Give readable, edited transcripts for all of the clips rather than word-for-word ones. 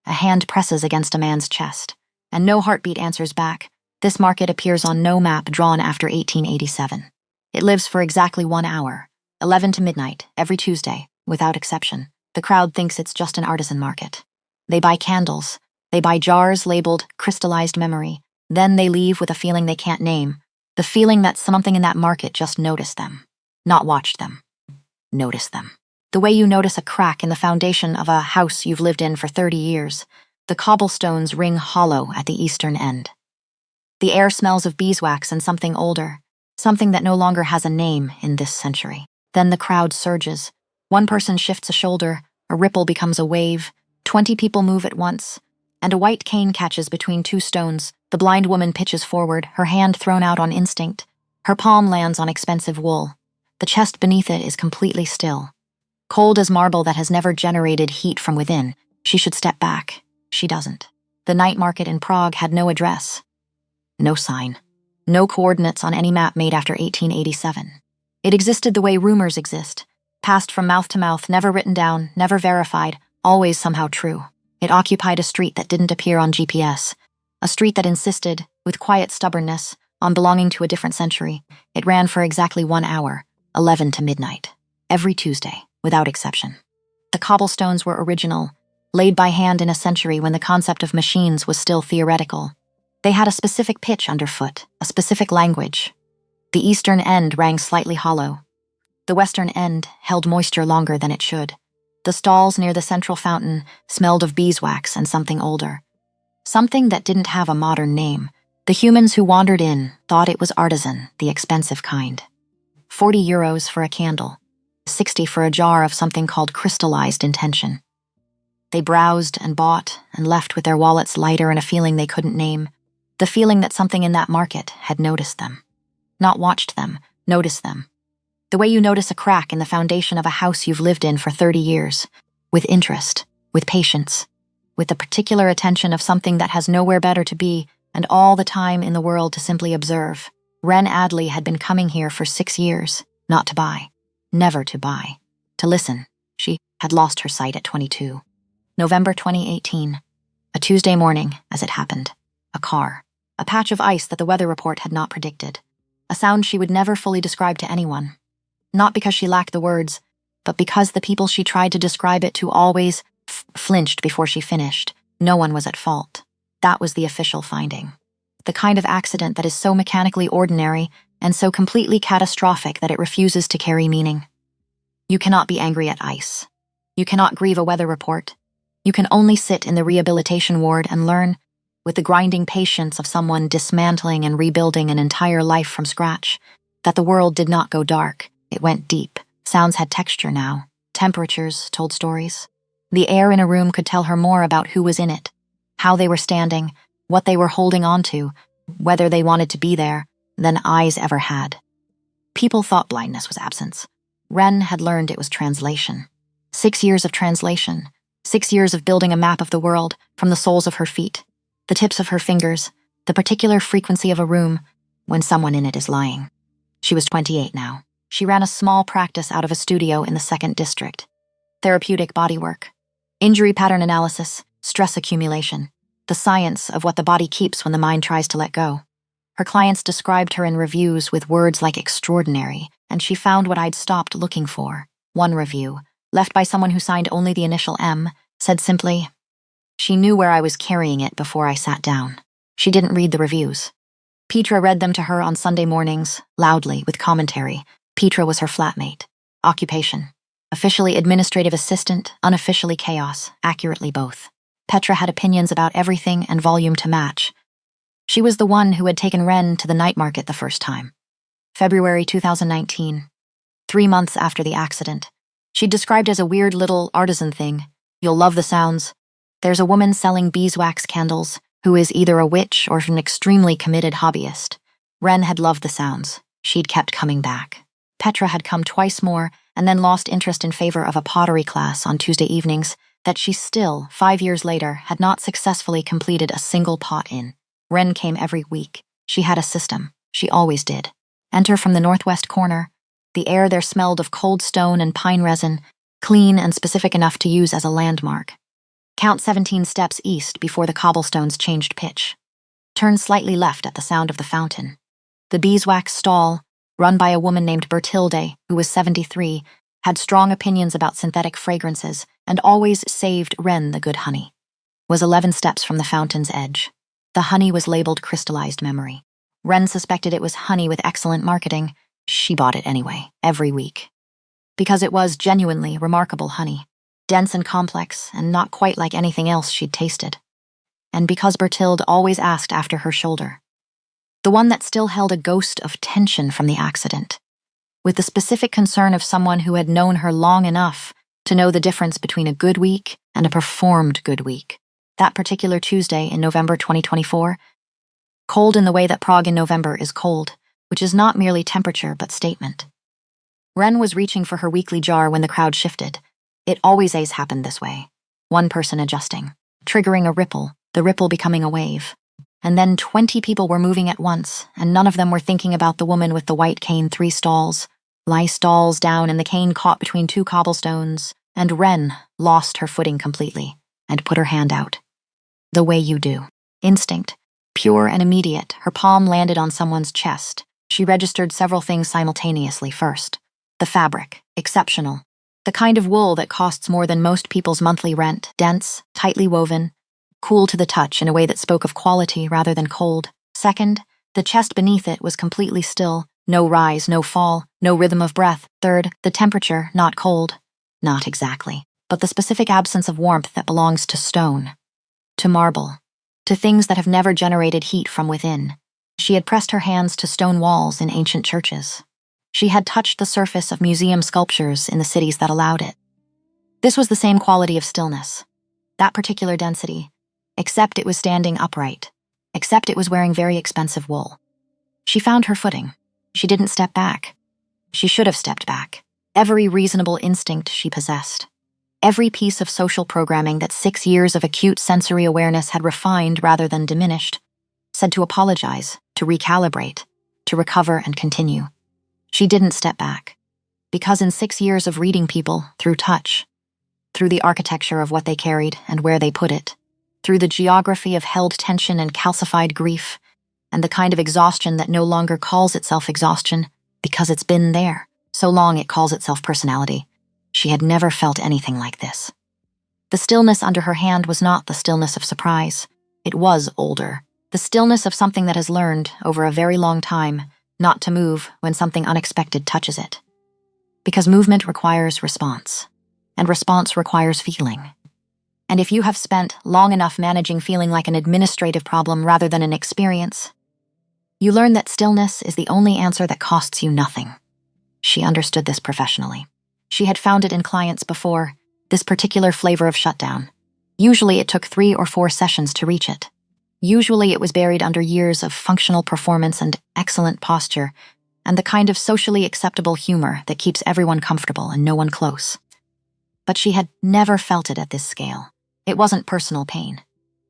A hand presses against a man's chest, and no heartbeat answers back. This market appears on no map drawn after 1887. It lives for exactly 1 hour, 11 to midnight, every Tuesday, without exception. The crowd thinks it's just an artisan market. They buy candles. They buy jars labeled crystallized memory. Then they leave with a feeling they can't name. The feeling that something in that market just noticed them. Not watched them. Noticed them. The way you notice a crack in the foundation of a house you've lived in for 30 years. The cobblestones ring hollow at the eastern end. The air smells of beeswax and something older, something that no longer has a name in this century. Then the crowd surges. One person shifts a shoulder, a ripple becomes a wave, 20 people move at once, and a white cane catches between two stones. The blind woman pitches forward, her hand thrown out on instinct. Her palm lands on expensive wool. The chest beneath it is completely still. Cold as marble that has never generated heat from within. She should step back. She doesn't. The night market in Prague had no address. No sign. No coordinates on any map made after 1887. It existed the way rumors exist. Passed from mouth to mouth, never written down, never verified, always somehow true. It occupied a street that didn't appear on GPS. A street that insisted, with quiet stubbornness, on belonging to a different century. It ran for exactly 1 hour, 11 to midnight. Every Tuesday, without exception. The cobblestones were original, laid by hand in a century when the concept of machines was still theoretical. They had a specific pitch underfoot, a specific language. The eastern end rang slightly hollow. The western end held moisture longer than it should. The stalls near the central fountain smelled of beeswax and something older. Something that didn't have a modern name. The humans who wandered in thought it was artisan, the expensive kind. 40 euros for a candle, 60 for a jar of something called crystallized intention. They browsed and bought and left with their wallets lighter and a feeling they couldn't name. The feeling that something in that market had noticed them. Not watched them, noticed them. The way you notice a crack in the foundation of a house you've lived in for 30 years. With interest, with patience, with the particular attention of something that has nowhere better to be and all the time in the world to simply observe. Wren Adley had been coming here for 6 years, not to buy. Never to buy. To listen. She had lost her sight at 22. November 2018. A Tuesday morning, as it happened. A car. A patch of ice that the weather report had not predicted. A sound she would never fully describe to anyone. Not because she lacked the words, but because the people she tried to describe it to always flinched before she finished. No one was at fault. That was the official finding. The kind of accident that is so mechanically ordinary and so completely catastrophic that it refuses to carry meaning. You cannot be angry at ice. You cannot grieve a weather report. You can only sit in the rehabilitation ward and learn, with the grinding patience of someone dismantling and rebuilding an entire life from scratch, that the world did not go dark. It went deep. Sounds had texture now. Temperatures told stories. The air in a room could tell her more about who was in it, how they were standing, what they were holding on to, whether they wanted to be there, than eyes ever had. People thought blindness was absence. Wren had learned it was translation. 6 years of translation. 6 years of building a map of the world from the soles of her feet, the tips of her fingers, the particular frequency of a room when someone in it is lying. She was 28 now. She ran a small practice out of a studio in the 2nd District. Therapeutic bodywork. Injury pattern analysis, stress accumulation. The science of what the body keeps when the mind tries to let go. Her clients described her in reviews with words like extraordinary, and she found what I'd stopped looking for. One review, left by someone who signed only the initial M, said simply, "She knew where I was carrying it before I sat down." She didn't read the reviews. Petra read them to her on Sunday mornings, loudly, with commentary. Petra was her flatmate. Occupation. Officially administrative assistant, unofficially chaos, accurately both. Petra had opinions about everything and volume to match. She was the one who had taken Wren to the night market the first time. February 2019. 3 months after the accident. She'd described as a weird little artisan thing. You'll love the sounds. There's a woman selling beeswax candles who is either a witch or an extremely committed hobbyist. Wren had loved the sounds. She'd kept coming back. Petra had come twice more and then lost interest in favor of a pottery class on Tuesday evenings that she still, 5 years later, had not successfully completed a single pot in. Wren came every week. She had a system. She always did. Enter from the northwest corner. The air there smelled of cold stone and pine resin, clean and specific enough to use as a landmark. Count 17 steps east before the cobblestones changed pitch. Turn slightly left at the sound of the fountain. The beeswax stall, run by a woman named Bertilde, who was 73, had strong opinions about synthetic fragrances and always saved Wren the good honey. Was 11 steps from the fountain's edge. The honey was labeled crystallized memory. Wren suspected it was honey with excellent marketing. She bought it anyway, every week. Because it was genuinely remarkable honey, dense and complex, and not quite like anything else she'd tasted. And because Bertilde always asked after her shoulder. The one that still held a ghost of tension from the accident, with the specific concern of someone who had known her long enough to know the difference between a good week and a performed good week. That particular Tuesday in November 2024, cold in the way that Prague in November is cold, which is not merely temperature but statement. Wren was reaching for her weekly jar when the crowd shifted. It always happened this way. One person adjusting, triggering a ripple, the ripple becoming a wave. And then 20 people were moving at once, and none of them were thinking about the woman with the white cane 3 stalls, lie stalls down and the cane caught between 2 cobblestones, and Wren lost her footing completely and put her hand out. The way you do. Instinct, pure and immediate, her palm landed on someone's chest. She registered several things simultaneously first. The fabric, exceptional. The kind of wool that costs more than most people's monthly rent, dense, tightly woven, cool to the touch in a way that spoke of quality rather than cold. Second, the chest beneath it was completely still, no rise, no fall, no rhythm of breath. Third, the temperature, not cold. Not exactly, but the specific absence of warmth that belongs to stone, to marble, to things that have never generated heat from within. She had pressed her hands to stone walls in ancient churches. She had touched the surface of museum sculptures in the cities that allowed it. This was the same quality of stillness, that particular density, except it was standing upright, except it was wearing very expensive wool. She found her footing. She didn't step back. She should have stepped back. Every reasonable instinct she possessed. Every piece of social programming that 6 years of acute sensory awareness had refined rather than diminished, said to apologize, to recalibrate, to recover and continue. She didn't step back, because in 6 years of reading people through touch, through the architecture of what they carried and where they put it, through the geography of held tension and calcified grief, and the kind of exhaustion that no longer calls itself exhaustion because it's been there, so long it calls itself personality, she had never felt anything like this. The stillness under her hand was not the stillness of surprise. It was older. The stillness of something that has learned, over a very long time, not to move when something unexpected touches it. Because movement requires response, and response requires feeling. And if you have spent long enough managing feeling like an administrative problem rather than an experience, you learn that stillness is the only answer that costs you nothing. She understood this professionally. She had found it in clients before, this particular flavor of shutdown. Usually it took 3 or 4 sessions to reach it. Usually it was buried under years of functional performance and excellent posture, and the kind of socially acceptable humor that keeps everyone comfortable and no one close. But she had never felt it at this scale. It wasn't personal pain.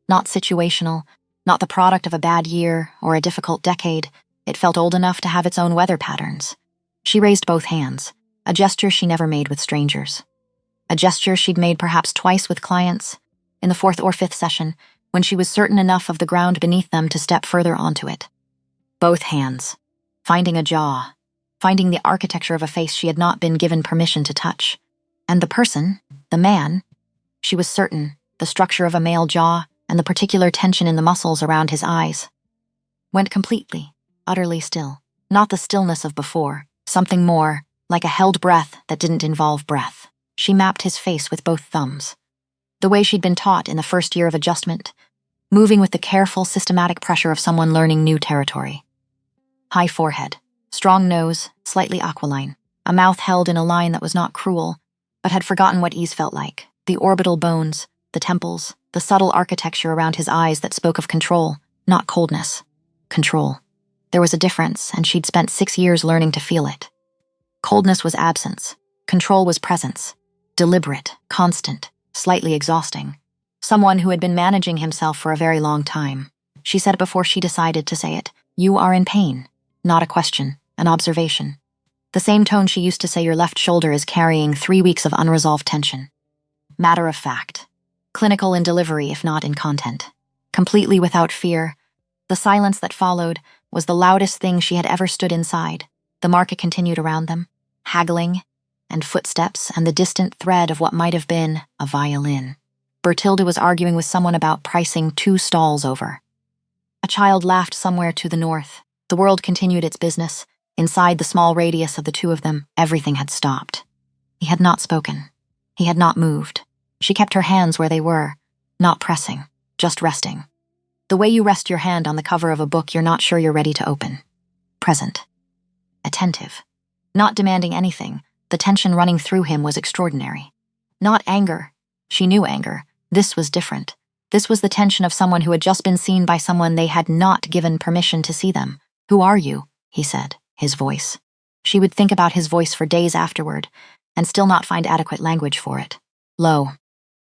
Not situational, not the product of a bad year or a difficult decade. It felt old enough to have its own weather patterns. She raised both hands, a gesture she never made with strangers. A gesture she'd made perhaps twice with clients, in the 4th or 5th session, when she was certain enough of the ground beneath them to step further onto it. Both hands, finding a jaw, finding the architecture of a face she had not been given permission to touch. And the person, the man, she was certain, the structure of a male jaw and the particular tension in the muscles around his eyes, went completely, utterly still. Not the stillness of before, something more, like a held breath that didn't involve breath. She mapped his face with both thumbs. The way she'd been taught in the first year of adjustment, moving with the careful, systematic pressure of someone learning new territory. High forehead, strong nose, slightly aquiline, a mouth held in a line that was not cruel, but had forgotten what ease felt like. The orbital bones, the temples, the subtle architecture around his eyes that spoke of control, not coldness. Control. There was a difference, and she'd spent 6 years learning to feel it. Coldness was absence. Control was presence. Deliberate, constant, slightly exhausting. Someone who had been managing himself for a very long time. She said it before she decided to say it. You are in pain. Not a question, an observation. The same tone she used to say your left shoulder is carrying 3 weeks of unresolved tension. Matter of fact. clinical in delivery if not in content. Completely without fear, the silence that followed was the loudest thing she had ever stood inside. The market continued around them, haggling, and footsteps and the distant thread of what might have been a violin. Bertilda was arguing with someone about pricing 2 stalls over. A child laughed somewhere to the north. The world continued its business. Inside the small radius of the two of them, everything had stopped. He had not spoken. He had not moved. She kept her hands where they were, not pressing, just resting. The way you rest your hand on the cover of a book you're not sure you're ready to open. Present. Attentive. Not demanding anything. The tension running through him was extraordinary. Not anger. She knew anger. This was different. This was the tension of someone who had just been seen by someone they had not given permission to see them. "Who are you?" he said, his voice. She would think about his voice for days afterward, and still not find adequate language for it. Low.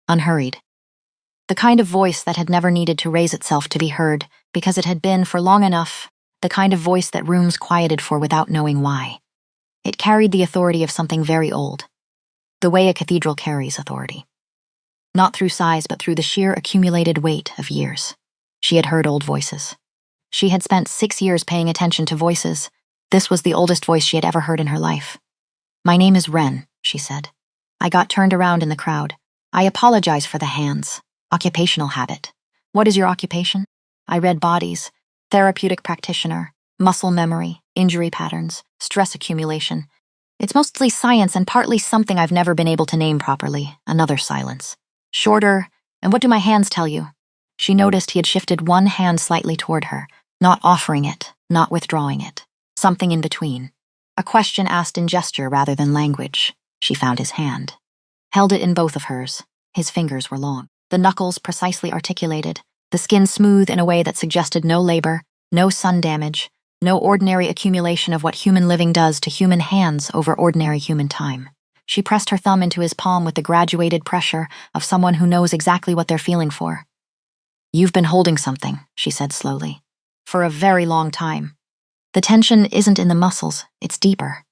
Unhurried. The kind of voice that had never needed to raise itself to be heard, because it had been, for long enough, the kind of voice that rooms quieted for without knowing why. It carried the authority of something very old. The way a cathedral carries authority. Not through size, but through the sheer accumulated weight of years. She had heard old voices. She had spent 6 years paying attention to voices. This was the oldest voice she had ever heard in her life. "My name is Wren," she said. I got turned around in the crowd. "I apologize for the hands. Occupational habit." "What is your occupation?" I read bodies, therapeutic practitioner, muscle memory, injury patterns, stress accumulation. "It's mostly science and partly something I've never been able to name properly." Another silence. "Shorter, and what do my hands tell you?" She noticed he had shifted one hand slightly toward her, not offering it, not withdrawing it. Something in between. A question asked in gesture rather than language. She found his hand. Held it in both of hers. His fingers were long. The knuckles precisely articulated, the skin smooth in a way that suggested no labor, no sun damage, no ordinary accumulation of what human living does to human hands over ordinary human time. She pressed her thumb into his palm with the graduated pressure of someone who knows exactly what they're feeling for. "You've been holding something," she said slowly, "for a very long time. The tension isn't in the muscles, it's deeper.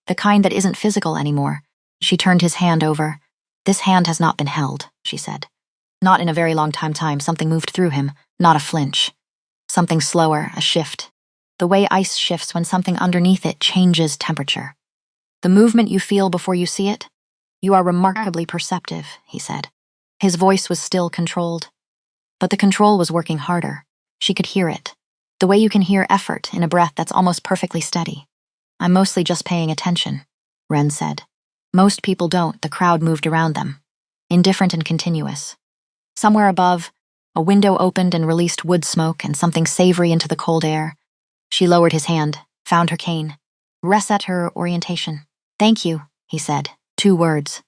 The kind that isn't physical anymore." She turned his hand over. "This hand has not been held," she said. Not in a very long time. Something moved through him, not a flinch. Something slower, a shift. The way ice shifts when something underneath it changes temperature. "The movement you feel before you see it? You are remarkably perceptive," he said. His voice was still controlled. But the control was working harder. She could hear it. The way you can hear effort in a breath that's almost perfectly steady. "I'm mostly just paying attention," Wren said. Most people don't. The crowd moved around them. Indifferent and continuous. Somewhere above, a window opened and released wood smoke and something savory into the cold air. She lowered his hand, found her cane. Reset her orientation. "Thank you," he said. 2 words.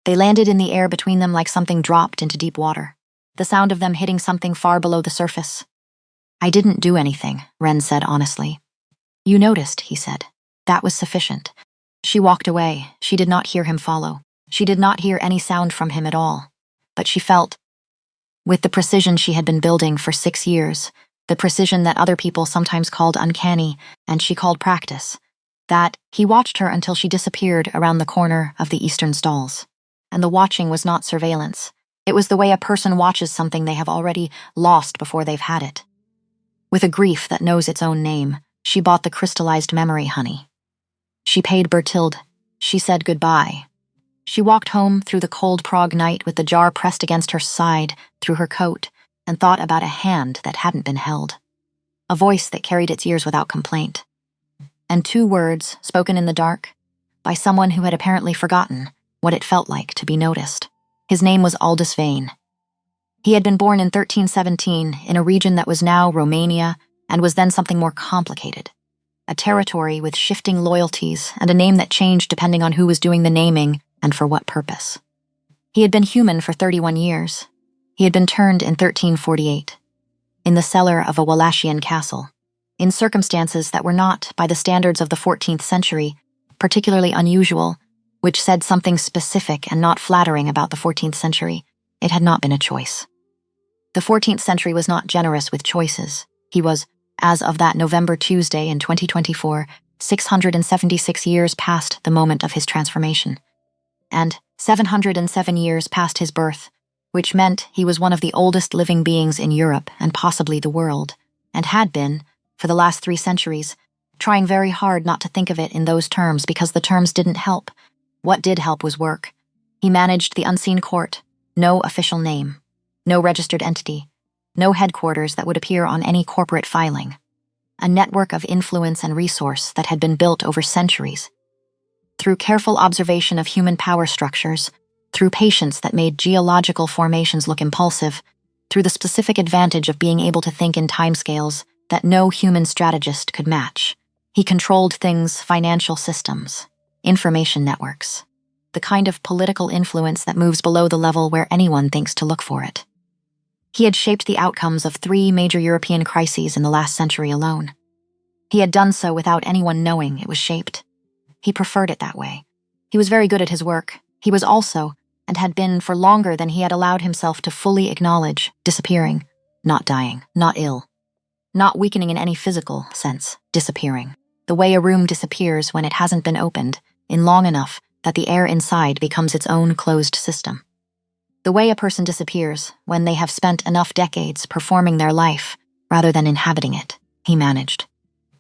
They landed in the air between them like something dropped into deep water. The sound of them hitting something far below the surface. "I didn't do anything," Wren said honestly. "You noticed," he said. That was sufficient. She walked away. She did not hear him follow. She did not hear any sound from him at all. But she felt, with the precision she had been building for 6 years, the precision that other people sometimes called uncanny, and she called practice, that he watched her until she disappeared around the corner of the eastern stalls. And the watching was not surveillance. It was the way a person watches something they have already lost before they've had it. With a grief that knows its own name, she bought the crystallized memory honey. She paid Bertilde. She said goodbye. She walked home through the cold Prague night with the jar pressed against her side, through her coat, and thought about a hand that hadn't been held. A voice that carried its ears without complaint. And 2 words, spoken in the dark, by someone who had apparently forgotten what it felt like to be noticed. His name was Aldous Vane. He had been born in 1317 in a region that was now Romania and was then something more complicated. A territory with shifting loyalties and a name that changed depending on who was doing the naming and for what purpose. He had been human for 31 years. He had been turned in 1348, in the cellar of a Wallachian castle, in circumstances that were not, by the standards of the 14th century, particularly unusual, which said something specific and not flattering about the 14th century. It had not been a choice. The 14th century was not generous with choices. He was, as of that November Tuesday in 2024, 676 years past the moment of his transformation, and 707 years past his birth, which meant he was one of the oldest living beings in Europe and possibly the world, and had been, for the last 3 centuries, trying very hard not to think of it in those terms because the terms didn't help. What did help was work. He managed the unseen court, no official name, no registered entity, no headquarters that would appear on any corporate filing. A network of influence and resource that had been built over centuries. Through careful observation of human power structures, through patience that made geological formations look impulsive, through the specific advantage of being able to think in timescales that no human strategist could match. He controlled things, financial systems, information networks, the kind of political influence that moves below the level where anyone thinks to look for it. He had shaped the outcomes of 3 major European crises in the last century alone. He had done so without anyone knowing it was shaped. He preferred it that way. He was very good at his work. He was also, and had been for longer than he had allowed himself to fully acknowledge, disappearing, not dying, not ill, not weakening in any physical sense, disappearing. The way a room disappears when it hasn't been opened in long enough that the air inside becomes its own closed system. The way a person disappears when they have spent enough decades performing their life rather than inhabiting it. He managed.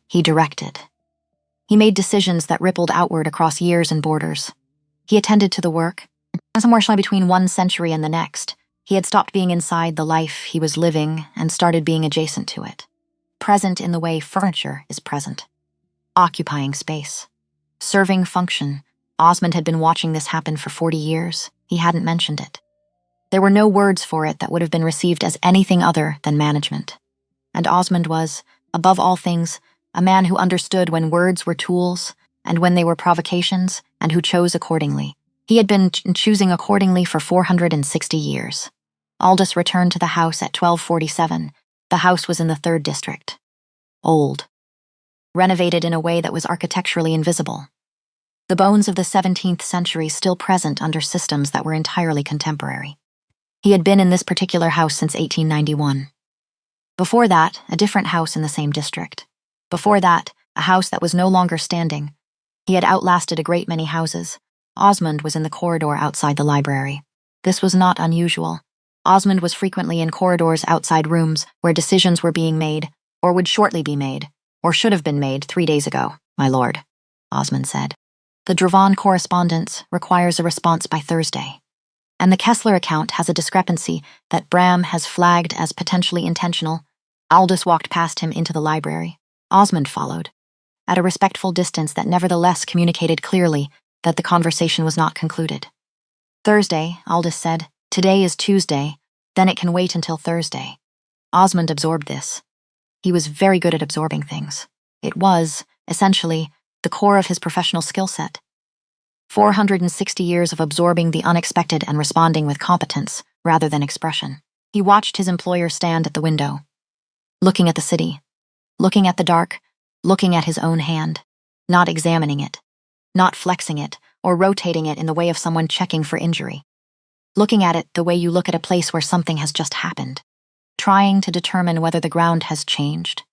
He directed. He made decisions that rippled outward across years and borders. He attended to the work. Somewhere between one century and the next, he had stopped being inside the life he was living and started being adjacent to it. Present in the way furniture is present. Occupying space. Serving function. Osmond had been watching this happen for 40 years. He hadn't mentioned it. There were no words for it that would have been received as anything other than management. And Osmond was, above all things, a man who understood when words were tools and when they were provocations, and who chose accordingly. He had been choosing accordingly for 460 years. Aldous returned to the house at 1247. The house was in the 3rd district. Old. Renovated in a way that was architecturally invisible. The bones of the 17th century still present under systems that were entirely contemporary. He had been in this particular house since 1891. Before that, a different house in the same district. Before that, a house that was no longer standing. He had outlasted a great many houses. Osmond was in the corridor outside the library. This was not unusual. Osmond was frequently in corridors outside rooms where decisions were being made, or would shortly be made, or should have been made 3 days ago, my lord, Osmond said. The Dravon correspondence requires a response by Thursday. And the Kessler account has a discrepancy that Bram has flagged as potentially intentional. Aldous walked past him into the library. Osmond followed, at a respectful distance that nevertheless communicated clearly that the conversation was not concluded. Thursday, Aldous said. Today is Tuesday, then it can wait until Thursday. Osmond absorbed this. He was very good at absorbing things. It was, essentially, the core of his professional skill set. 460 years of absorbing the unexpected and responding with competence, rather than expression. He watched his employer stand at the window, looking at the city, looking at the dark, looking at his own hand, not examining it, not flexing it, or rotating it in the way of someone checking for injury. Looking at it the way you look at a place where something has just happened, trying to determine whether the ground has changed.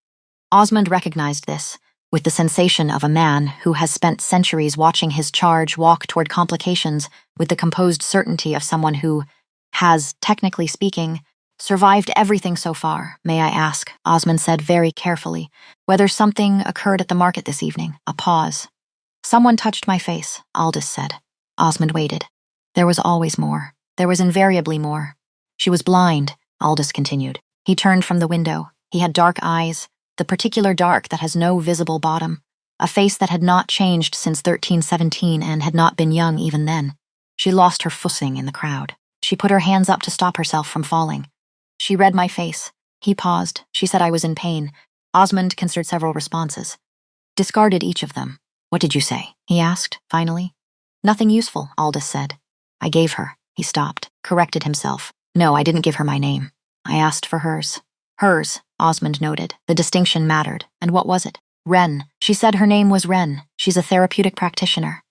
Osmond recognized this, with the sensation of a man who has spent centuries watching his charge walk toward complications with the composed certainty of someone who has, technically speaking, survived everything so far. May I ask, Osmond said very carefully, whether something occurred at the market this evening? A pause. Someone touched my face, Aldous said. Osmond waited. There was always more. There was invariably more. She was blind, Aldous continued. He turned from the window. He had dark eyes, the particular dark that has no visible bottom, a face that had not changed since 1317 and had not been young even then. She lost her fussing in the crowd. She put her hands up to stop herself from falling. She read my face. He paused. She said I was in pain. Osmond considered several responses. Discarded each of them. What did you say? He asked, finally. Nothing useful, Aldous said. I gave her. He stopped, corrected himself. No, I didn't give her my name. I asked for hers. Hers, Osmond noted. The distinction mattered. And what was it? Wren. She said her name was Wren. She's a therapeutic practitioner.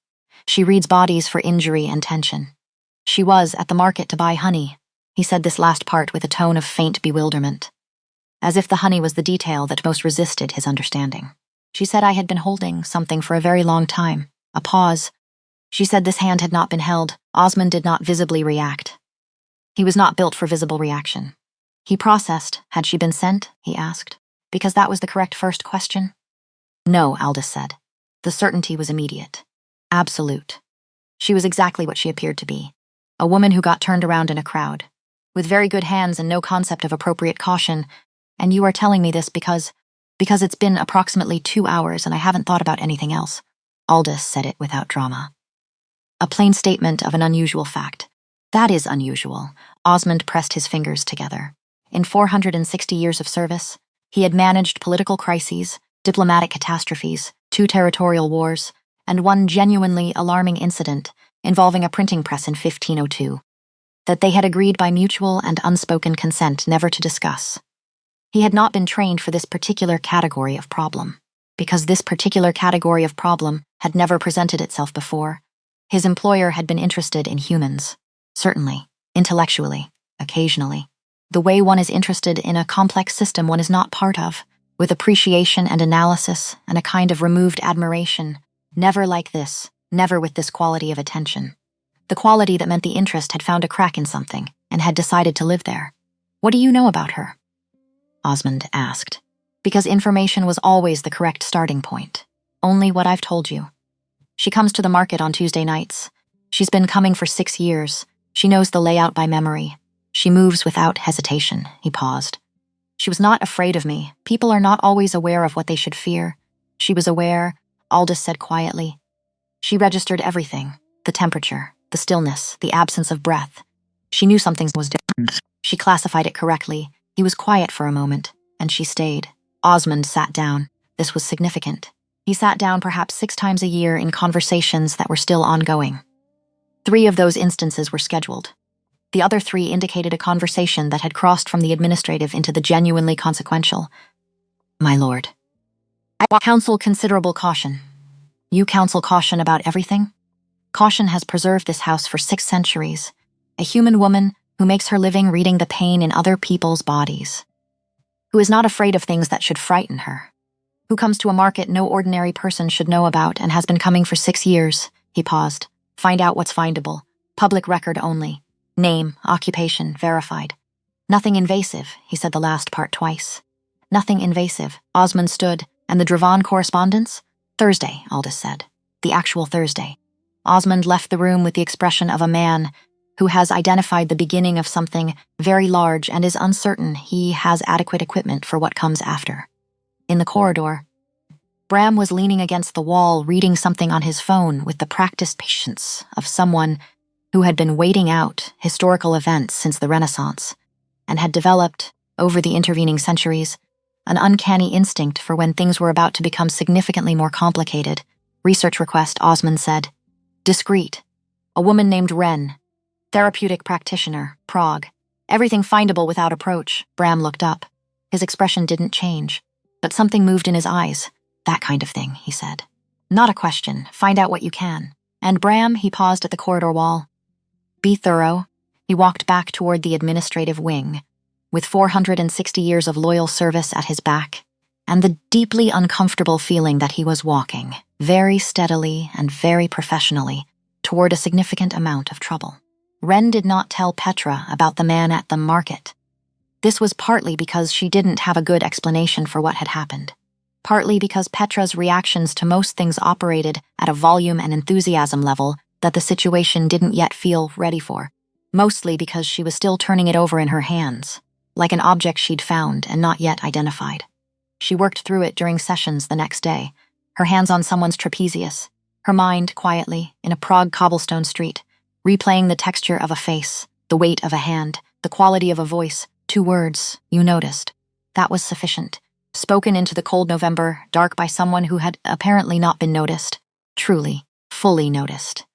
She reads bodies for injury and tension. She was at the market to buy honey. He said this last part with a tone of faint bewilderment, as if the honey was the detail that most resisted his understanding. She said I had been holding something for a very long time. A pause. She said this hand had not been held. Osmond did not visibly react. He was not built for visible reaction. He processed, had she been sent, he asked, because that was the correct first question. No, Aldous said. The certainty was immediate. Absolute. She was exactly what she appeared to be. A woman who got turned around in a crowd, with very good hands and no concept of appropriate caution, and you are telling me this because it's been approximately 2 hours and I haven't thought about anything else. Aldous said it without drama. A plain statement of an unusual fact. That is unusual. Osmond pressed his fingers together. In 460 years of service, he had managed political crises, diplomatic catastrophes, 2 territorial wars, and one genuinely alarming incident involving a printing press in 1502, that they had agreed by mutual and unspoken consent never to discuss. He had not been trained for this particular category of problem, because this particular category of problem had never presented itself before. His employer had been interested in humans, certainly, intellectually, occasionally. The way one is interested in a complex system one is not part of, with appreciation and analysis and a kind of removed admiration. Never like this, never with this quality of attention. The quality that meant the interest had found a crack in something and had decided to live there. What do you know about her? Osmond asked, because information was always the correct starting point. Only what I've told you. She comes to the market on Tuesday nights. She's been coming for 6 years. She knows the layout by memory. She moves without hesitation. He paused. She was not afraid of me. People are not always aware of what they should fear. She was aware, Aldous said quietly. She registered everything, the temperature, the stillness, the absence of breath. She knew something was different. She classified it correctly. He was quiet for a moment, and she stayed. Osmond sat down. This was significant. He sat down perhaps 6 times a year in conversations that were still ongoing. 3 of those instances were scheduled. The other 3 indicated a conversation that had crossed from the administrative into the genuinely consequential. My lord. I counsel considerable caution. You counsel caution about everything? Caution has preserved this house for 6 centuries. A human woman who makes her living reading the pain in other people's bodies. Who is not afraid of things that should frighten her. Who comes to a market no ordinary person should know about and has been coming for 6 years. He paused. Find out what's findable. Public record only. Name, occupation, verified. Nothing invasive, he said the last part twice. Nothing invasive. Osmond stood. And the Dravon correspondence? Thursday, Aldous said. The actual Thursday. Osmond left the room with the expression of a man who has identified the beginning of something very large and is uncertain he has adequate equipment for what comes after. In the corridor, Bram was leaning against the wall reading something on his phone with the practiced patience of someone who had been waiting out historical events since the Renaissance and had developed, over the intervening centuries, an uncanny instinct for when things were about to become significantly more complicated. Research request, Osmond said. Discreet. A woman named Wren. Therapeutic practitioner, Prague. Everything findable without approach. Bram looked up. His expression didn't change, but something moved in his eyes. That kind of thing, he said. Not a question. Find out what you can. And Bram, he paused at the corridor wall. Be thorough. He walked back toward the administrative wing, with 460 years of loyal service at his back, and the deeply uncomfortable feeling that he was walking, very steadily and very professionally, toward a significant amount of trouble. Wren did not tell Petra about the man at the market. This was partly because she didn't have a good explanation for what had happened, partly because Petra's reactions to most things operated at a volume and enthusiasm level that the situation didn't yet feel ready for, mostly because she was still turning it over in her hands, like an object she'd found and not yet identified. She worked through it during sessions the next day, her hands on someone's trapezius, her mind quietly in a Prague cobblestone street, replaying the texture of a face, the weight of a hand, the quality of a voice, 2 words, you noticed. That was sufficient. Spoken into the cold November, dark by someone who had apparently not been noticed. Truly, fully noticed.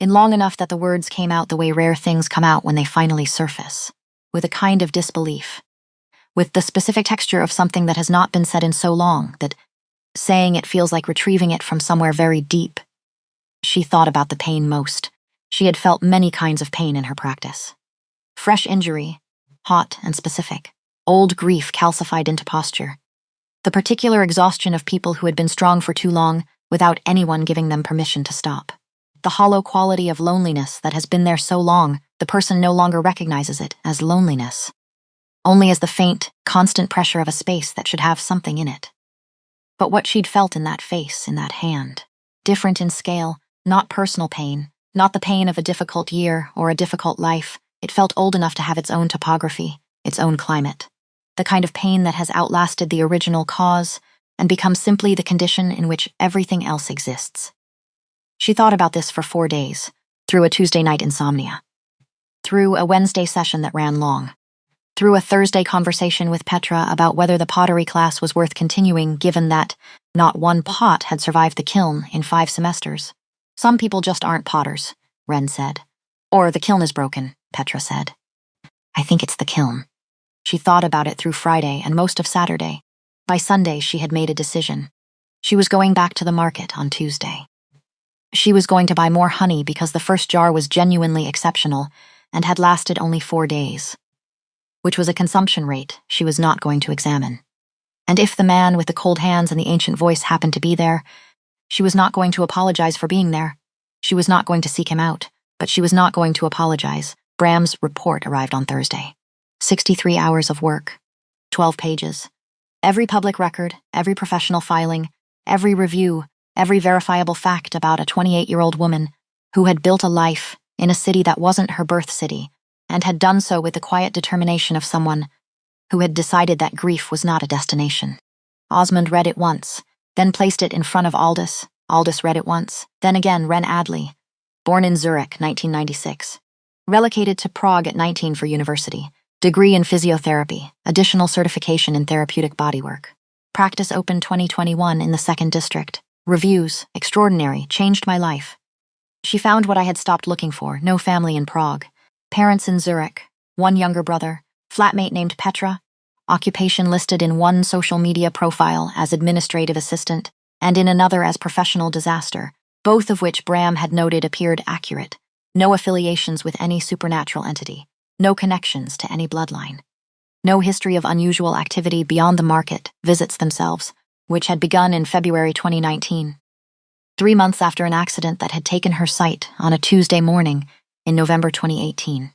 In long enough that the words came out the way rare things come out when they finally surface. With a kind of disbelief. With the specific texture of something that has not been said in so long that saying it feels like retrieving it from somewhere very deep. She thought about the pain most. She had felt many kinds of pain in her practice. Fresh injury, hot and specific. Old grief calcified into posture. The particular exhaustion of people who had been strong for too long without anyone giving them permission to stop. The hollow quality of loneliness that has been there so long the person no longer recognizes it as loneliness, only as the faint, constant pressure of a space that should have something in it. But what she'd felt in that face, in that hand, different in scale, not personal pain, not the pain of a difficult year or a difficult life. It felt old enough to have its own topography, its own climate, the kind of pain that has outlasted the original cause and become simply the condition in which everything else exists. She thought about this for 4 days, through a Tuesday night insomnia, through a Wednesday session that ran long, through a Thursday conversation with Petra about whether the pottery class was worth continuing given that not one pot had survived the kiln in 5 semesters. Some people just aren't potters, Wren said. Or the kiln is broken, Petra said. I think it's the kiln. She thought about it through Friday and most of Saturday. By Sunday, she had made a decision. She was going back to the market on Tuesday. She was going to buy more honey because the first jar was genuinely exceptional and had lasted only 4 days, which was a consumption rate she was not going to examine. And if the man with the cold hands and the ancient voice happened to be there, she was not going to apologize for being there. She was not going to seek him out, but she was not going to apologize. Bram's report arrived on Thursday. 63 hours of work, 12 pages. Every public record, every professional filing, every review, every verifiable fact about a 28-year-old woman who had built a life in a city that wasn't her birth city and had done so with the quiet determination of someone who had decided that grief was not a destination. Osmond read it once, then placed it in front of Aldous. Aldous read it once, then again Wren Adley, born in Zurich, 1996. Relocated to Prague at 19 for university. Degree in physiotherapy, additional certification in therapeutic bodywork. Practice opened 2021 in the 2nd District. Reviews, extraordinary, changed my life. She found what I had stopped looking for, no family in Prague. Parents in Zurich, 1 younger brother, flatmate named Petra, occupation listed in 1 social media profile as administrative assistant and in another as professional disaster, both of which Bram had noted appeared accurate. No affiliations with any supernatural entity. No connections to any bloodline. No history of unusual activity beyond the market, visits themselves, which had begun in February 2019. 3 months after an accident that had taken her sight on a Tuesday morning in November 2018.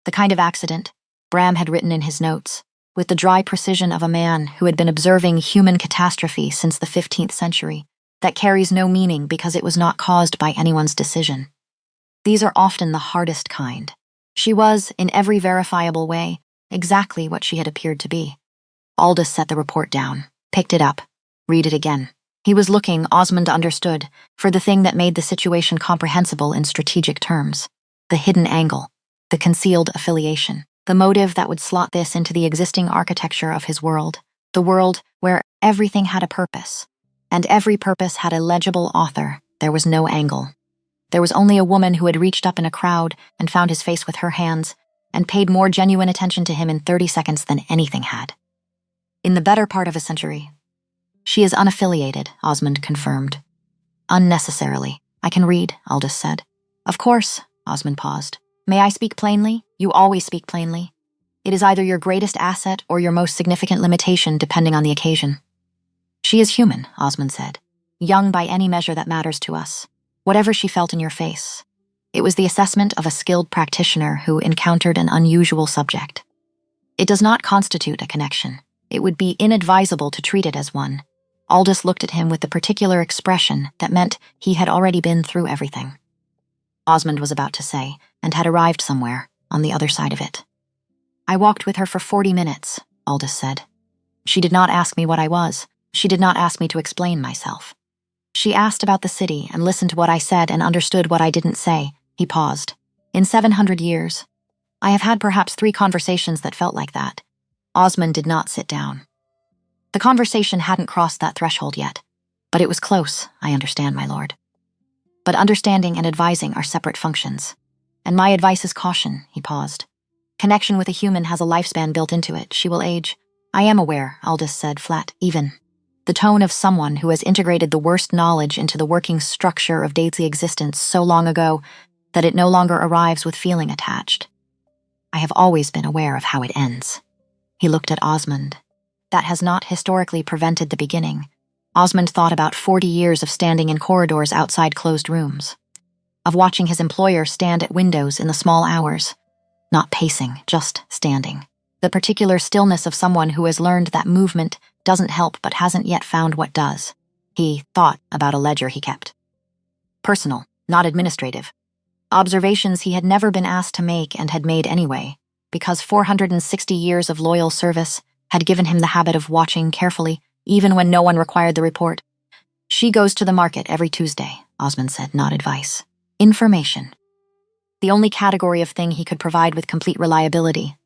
The kind of accident, Bram had written in his notes, with the dry precision of a man who had been observing human catastrophe since the 15th century, that carries no meaning because it was not caused by anyone's decision. These are often the hardest kind. She was, in every verifiable way, exactly what she had appeared to be. Aldous set the report down, picked it up, read it again. He was looking, Osmond understood, for the thing that made the situation comprehensible in strategic terms. The hidden angle, the concealed affiliation, the motive that would slot this into the existing architecture of his world, the world where everything had a purpose, and every purpose had a legible author. There was no angle. There was only a woman who had reached up in a crowd and found his face with her hands and paid more genuine attention to him in 30 seconds than anything had. In the better part of a century. She is unaffiliated, Osmond confirmed. Unnecessarily. I can read, Aldous said. Of course, Osmond paused. May I speak plainly? You always speak plainly. It is either your greatest asset or your most significant limitation, depending on the occasion. She is human, Osmond said. Young by any measure that matters to us. Whatever she felt in your face. It was the assessment of a skilled practitioner who encountered an unusual subject. It does not constitute a connection. It would be inadvisable to treat it as one. Aldous looked at him with the particular expression that meant he had already been through everything. Osmond was about to say, and had arrived somewhere, on the other side of it. I walked with her for 40 minutes, Aldous said. She did not ask me what I was. She did not ask me to explain myself. She asked about the city and listened to what I said and understood what I didn't say. He paused. In 700 years, I have had perhaps 3 conversations that felt like that. Osmond did not sit down. The conversation hadn't crossed that threshold yet, but it was close, I understand, my lord. But understanding and advising are separate functions. And my advice is caution, he paused. Connection with a human has a lifespan built into it. She will age. I am aware, Aldous said, flat, even. The tone of someone who has integrated the worst knowledge into the working structure of daily existence so long ago that it no longer arrives with feeling attached. I have always been aware of how it ends. He looked at Osmond. That has not historically prevented the beginning. Osmond thought about 40 years of standing in corridors outside closed rooms. of watching his employer stand at windows in the small hours. Not pacing, just standing. The particular stillness of someone who has learned that movement doesn't help but hasn't yet found what does. He thought about a ledger he kept. Personal, not administrative. Observations he had never been asked to make and had made anyway, because 460 years of loyal service had given him the habit of watching carefully, even when no one required the report. She goes to the market every Tuesday, Osmond said, not advice. Information. The only category of thing he could provide with complete reliability.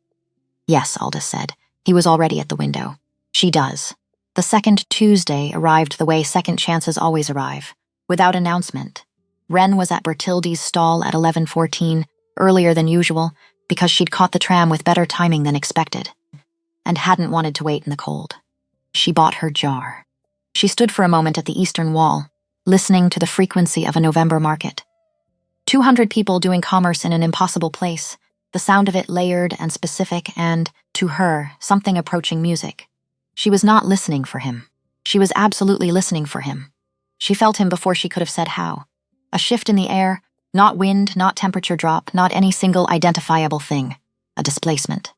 Yes, Aldous said. He was already at the window. She does. The second Tuesday arrived the way second chances always arrive, without announcement. Wren was at Bertilde's stall at 11:14, earlier than usual, because she'd caught the tram with better timing than expected, and hadn't wanted to wait in the cold. She bought her jar. She stood for a moment at the eastern wall, listening to the frequency of a November market. 200 people doing commerce in an impossible place, the sound of it layered and specific and, to her, something approaching music. She was not listening for him. She was absolutely listening for him. She felt him before she could have said how. A shift in the air, not wind, not temperature drop, not any single identifiable thing. A displacement.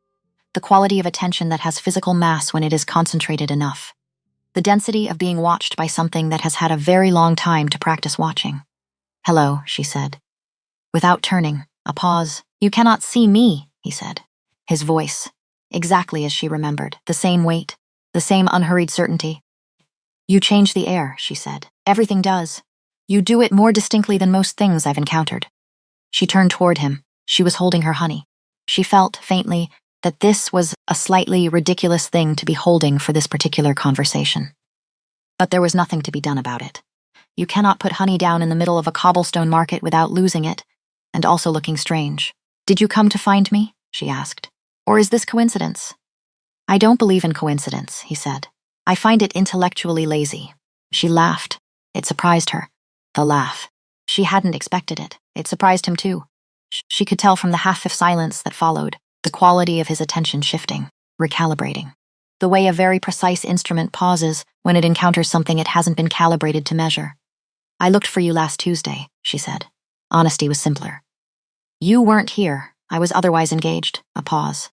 The quality of attention that has physical mass when it is concentrated enough. The density of being watched by something that has had a very long time to practice watching. Hello, she said. Without turning, a pause. You cannot see me, he said. His voice, exactly as she remembered, the same weight, the same unhurried certainty. You change the air, she said. Everything does. You do it more distinctly than most things I've encountered. She turned toward him. She was holding her honey. She felt, faintly, that this was a slightly ridiculous thing to be holding for this particular conversation. But there was nothing to be done about it. You cannot put honey down in the middle of a cobblestone market without losing it, and also looking strange. Did you come to find me? She asked. Or is this coincidence? I don't believe in coincidence, he said. I find it intellectually lazy. She laughed. It surprised her. The laugh. She hadn't expected it. It surprised him too. She could tell from the half-if silence that followed, the quality of his attention shifting, recalibrating. The way a very precise instrument pauses when it encounters something it hasn't been calibrated to measure. I looked for you last Tuesday, she said. Honesty was simpler. You weren't here. I was otherwise engaged. A pause.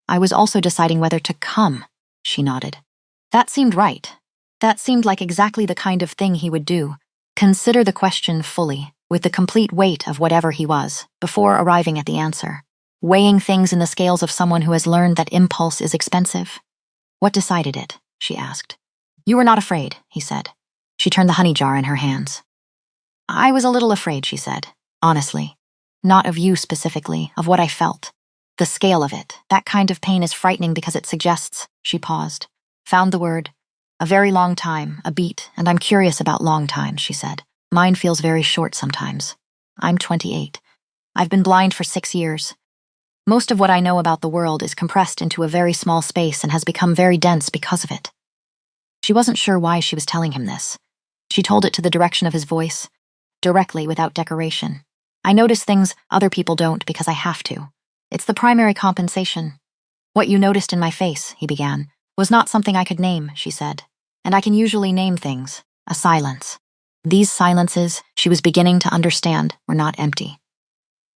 I was also deciding whether to come, she nodded. That seemed right. That seemed like exactly the kind of thing he would do. Consider the question fully, with the complete weight of whatever he was, before arriving at the answer. Weighing things in the scales of someone who has learned that impulse is expensive. What decided it? She asked. You were not afraid, he said. She turned the honey jar in her hands. I was a little afraid, she said, honestly. Not of you specifically, of what I felt. The scale of it, that kind of pain is frightening because it suggests, she paused, found the word. A very long time, a beat, and I'm curious about long times, she said. Mine feels very short sometimes. I'm 28. I've been blind for 6 years. Most of what I know about the world is compressed into a very small space and has become very dense because of it. She wasn't sure why she was telling him this. She told it to the direction of his voice, directly without decoration. I notice things other people don't because I have to. It's the primary compensation. What you noticed in my face, he began, was not something I could name, she said. And I can usually name things. A silence. These silences, she was beginning to understand, were not empty.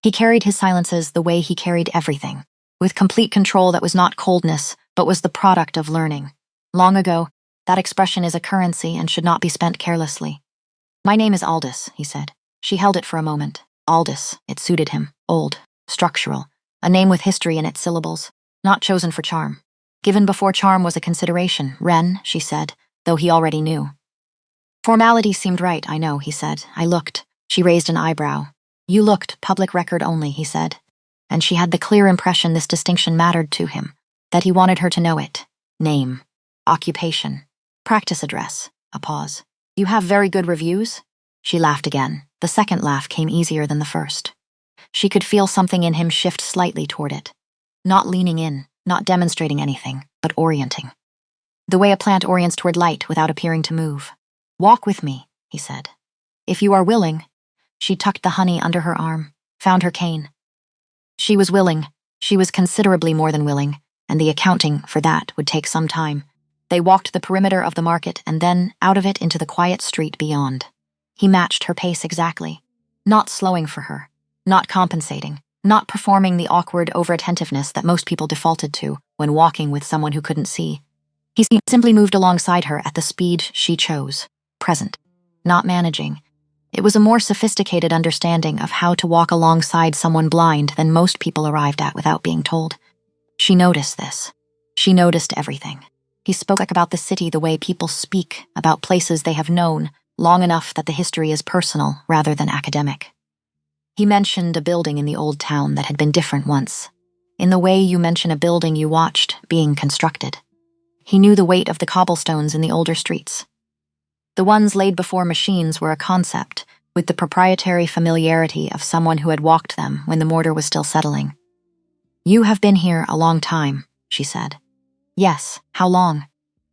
He carried his silences the way he carried everything, with complete control that was not coldness, but was the product of learning. Long ago, that expression is a currency and should not be spent carelessly. My name is Aldous, he said. She held it for a moment. Aldous, it suited him. Old, structural, a name with history in its syllables, not chosen for charm. Given before charm was a consideration, Wren, she said, though he already knew. Formality seemed right, I know, he said. I looked. She raised an eyebrow. You looked, public record only, he said. And she had the clear impression this distinction mattered to him, that he wanted her to know it. Name. Occupation. Practice address. A pause. You have very good reviews? She laughed again. The second laugh came easier than the first. She could feel something in him shift slightly toward it. Not leaning in, not demonstrating anything, but orienting. The way a plant orients toward light without appearing to move. Walk with me, he said. If you are willing. She tucked the honey under her arm, found her cane. She was willing. She was considerably more than willing, and the accounting for that would take some time. They walked the perimeter of the market and then out of it into the quiet street beyond. He matched her pace exactly. not slowing for her, not compensating, not performing the awkward over-attentiveness that most people defaulted to when walking with someone who couldn't see. He simply moved alongside her at the speed she chose, present, not managing. It was a more sophisticated understanding of how to walk alongside someone blind than most people arrived at without being told. She noticed this. She noticed everything. He spoke about the city the way people speak about places they have known, long enough that the history is personal rather than academic. He mentioned a building in the old town that had been different once, in the way you mention a building you watched being constructed. He knew the weight of the cobblestones in the older streets. The ones laid before machines were a concept, with the proprietary familiarity of someone who had walked them when the mortar was still settling. "You have been here a long time," she said. "Yes, how long?"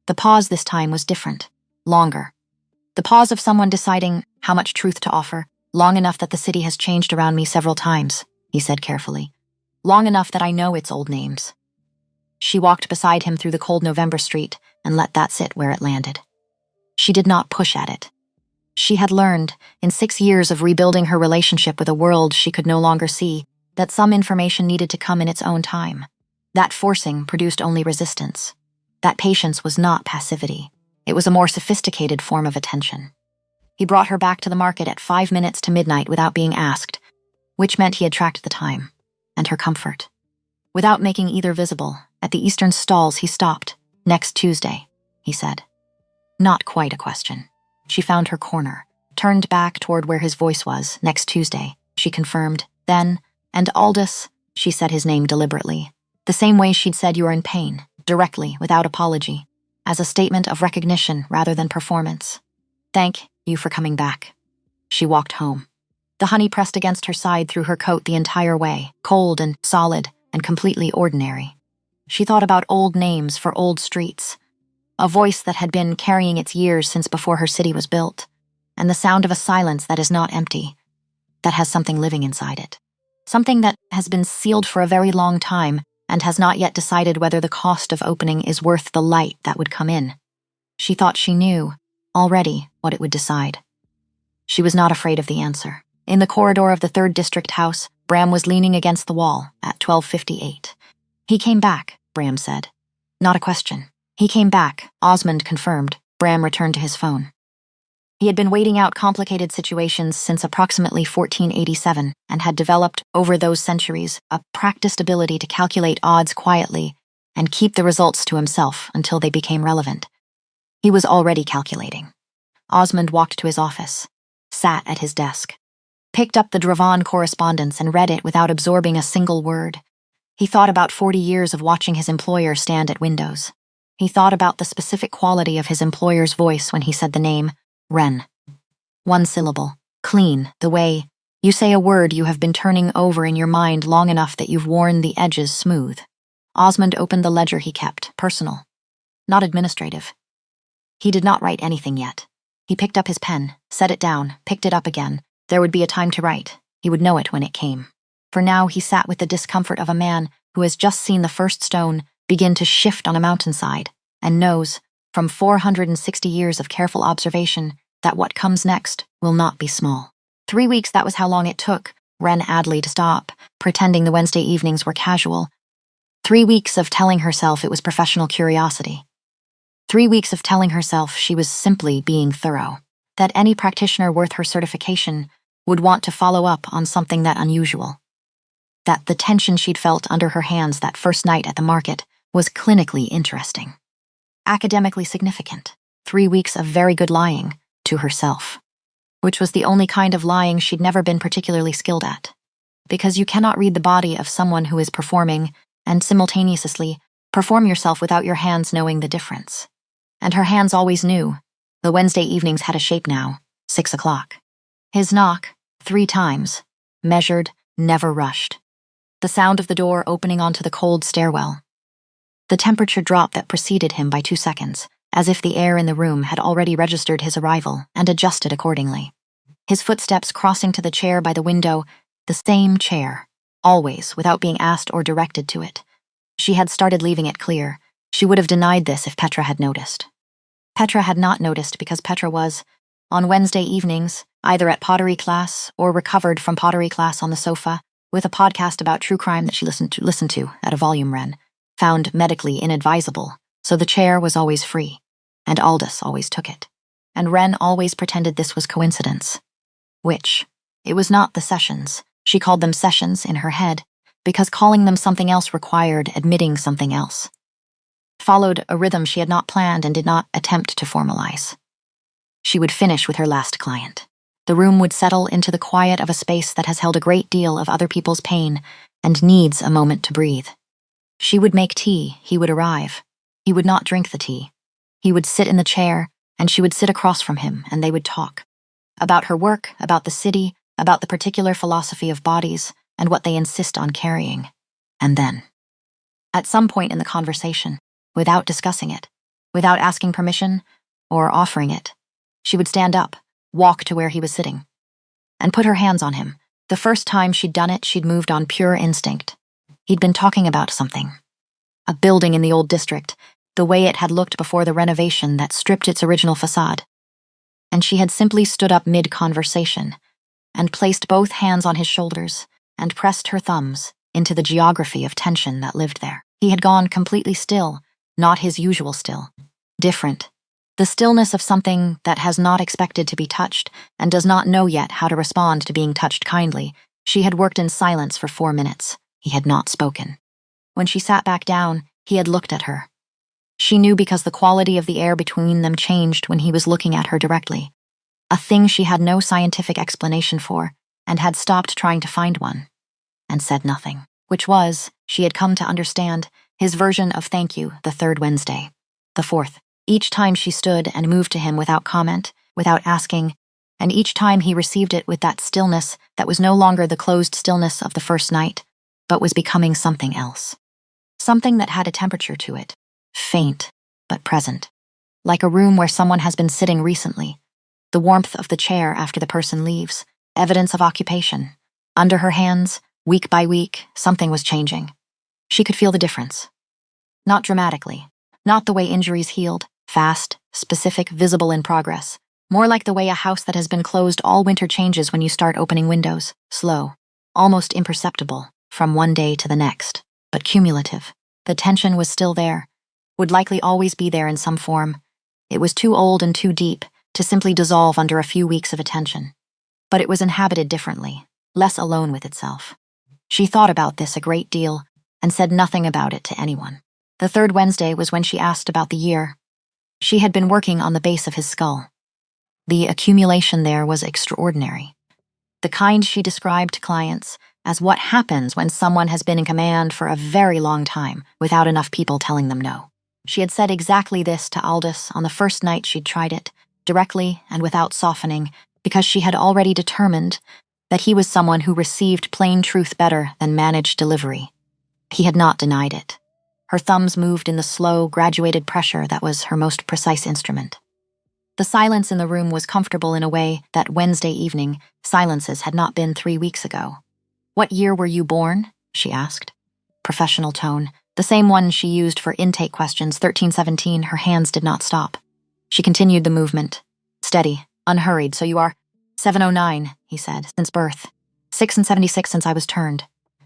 The pause this time was different, longer. The pause of someone deciding how much truth to offer, long enough that the city has changed around me several times, he said carefully. Long enough that I know its old names. She walked beside him through the cold November street and let that sit where it landed. She did not push at it. She had learned, in 6 years of rebuilding her relationship with a world she could no longer see, that some information needed to come in its own time. That forcing produced only resistance. That patience was not passivity. It was a more sophisticated form of attention. He brought her back to the market at 5 minutes to midnight without being asked, which meant he had tracked the time, and her comfort. Without making either visible, at the eastern stalls he stopped. "Next Tuesday," he said. Not quite a question. She found her corner, turned back toward where his voice was. "Next Tuesday," she confirmed. Then, "And Aldous," she said his name deliberately, the same way she'd said "you are in pain," directly, without apology, as a statement of recognition rather than performance. "Thank you for coming back." She walked home. The honey pressed against her side through her coat the entire way, cold and solid and completely ordinary. She thought about old names for old streets, a voice that had been carrying its years since before her city was built, and the sound of a silence that is not empty, that has something living inside it. Something that has been sealed for a very long time and has not yet decided whether the cost of opening is worth the light that would come in. She thought she knew, already, what it would decide. She was not afraid of the answer. In the corridor of the 3rd District House, Bram was leaning against the wall at 12:58. "He came back," Bram said. Not a question. "He came back," Osmond confirmed. Bram returned to his phone. He had been waiting out complicated situations since approximately 1487 and had developed, over those centuries, a practiced ability to calculate odds quietly and keep the results to himself until they became relevant. He was already calculating. Osmond walked to his office, sat at his desk, picked up the Dravon correspondence and read it without absorbing a single word. He thought about 40 years of watching his employer stand at windows. He thought about the specific quality of his employer's voice when he said the name, Wren. One syllable, clean, the way you say a word you have been turning over in your mind long enough that you've worn the edges smooth. Osmond opened the ledger he kept, personal, not administrative. He did not write anything yet. He picked up his pen, set it down, picked it up again. There would be a time to write. He would know it when it came. For now, he sat with the discomfort of a man who has just seen the first stone begin to shift on a mountainside and knows, from 460 years of careful observation, that what comes next will not be small. 3 weeks, that was how long it took Wren Adley to stop, pretending the Wednesday evenings were casual. 3 weeks of telling herself it was professional curiosity. 3 weeks of telling herself she was simply being thorough, that any practitioner worth her certification would want to follow up on something that unusual. That the tension she'd felt under her hands that first night at the market was clinically interesting. Academically significant. 3 weeks of very good lying to herself, which was the only kind of lying she'd never been particularly skilled at. Because you cannot read the body of someone who is performing and simultaneously perform yourself without your hands knowing the difference. And her hands always knew. The Wednesday evenings had a shape now, 6 o'clock. His knock, 3 times, measured, never rushed. The sound of the door opening onto the cold stairwell. The temperature drop that preceded him by 2 seconds, as if the air in the room had already registered his arrival and adjusted accordingly. His footsteps crossing to the chair by the window, the same chair, always, without being asked or directed to it. She had started leaving it clear. She would have denied this if Petra had noticed. Petra had not noticed because Petra was, on Wednesday evenings, either at pottery class or recovered from pottery class on the sofa, with a podcast about true crime that she listened to at a volume Wren found medically inadvisable, so the chair was always free, and Aldous always took it. And Wren always pretended this was coincidence. Which, it was not the sessions. She called them sessions in her head, because calling them something else required admitting something else. Followed a rhythm she had not planned and did not attempt to formalize. She would finish with her last client. The room would settle into the quiet of a space that has held a great deal of other people's pain and needs a moment to breathe. She would make tea, he would arrive. He would not drink the tea. He would sit in the chair, and she would sit across from him, and they would talk. About her work, about the city, about the particular philosophy of bodies, and what they insist on carrying. And then, at some point in the conversation, without discussing it, without asking permission or offering it, she would stand up, walk to where he was sitting, and put her hands on him. The first time she'd done it, she'd moved on pure instinct. He'd been talking about something. A building in the old district, the way it had looked before the renovation that stripped its original facade. And she had simply stood up mid-conversation and placed both hands on his shoulders and pressed her thumbs into the geography of tension that lived there. He had gone completely still, not his usual still. Different. The stillness of something that has not expected to be touched and does not know yet how to respond to being touched kindly. She had worked in silence for 4 minutes. He had not spoken. When she sat back down, he had looked at her. She knew because the quality of the air between them changed when he was looking at her directly. A thing she had no scientific explanation for, and had stopped trying to find one, and said nothing, which was, she had come to understand, his version of thank you the third Wednesday. The fourth. Each time she stood and moved to him without comment, without asking, and each time he received it with that stillness that was no longer the closed stillness of the first night, but was becoming something else. Something that had a temperature to it, faint, but present. Like a room where someone has been sitting recently. The warmth of the chair after the person leaves, evidence of occupation. Under her hands, week by week, something was changing. She could feel the difference. Not dramatically, not the way injuries healed, fast, specific, visible in progress. More like the way a house that has been closed all winter changes when you start opening windows, slow, almost imperceptible, from one day to the next, but cumulative. The tension was still there, would likely always be there in some form. It was too old and too deep to simply dissolve under a few weeks of attention. But it was inhabited differently, less alone with itself. She thought about this a great deal and said nothing about it to anyone. The third Wednesday was when she asked about the year. She had been working on the base of his skull. The accumulation there was extraordinary. The kind she described to clients as what happens when someone has been in command for a very long time without enough people telling them no. She had said exactly this to Aldous on the first night she'd tried it, directly and without softening, because she had already determined that he was someone who received plain truth better than managed delivery. He had not denied it. Her thumbs moved in the slow, graduated pressure that was her most precise instrument. The silence in the room was comfortable in a way that Wednesday evening silences had not been 3 weeks ago. "What year were you born?" she asked. Professional tone, the same one she used for intake questions 1317. Her hands did not stop. She continued the movement. Steady, unhurried, so you are 709, he said, since birth. 6 and 76 since I was turned.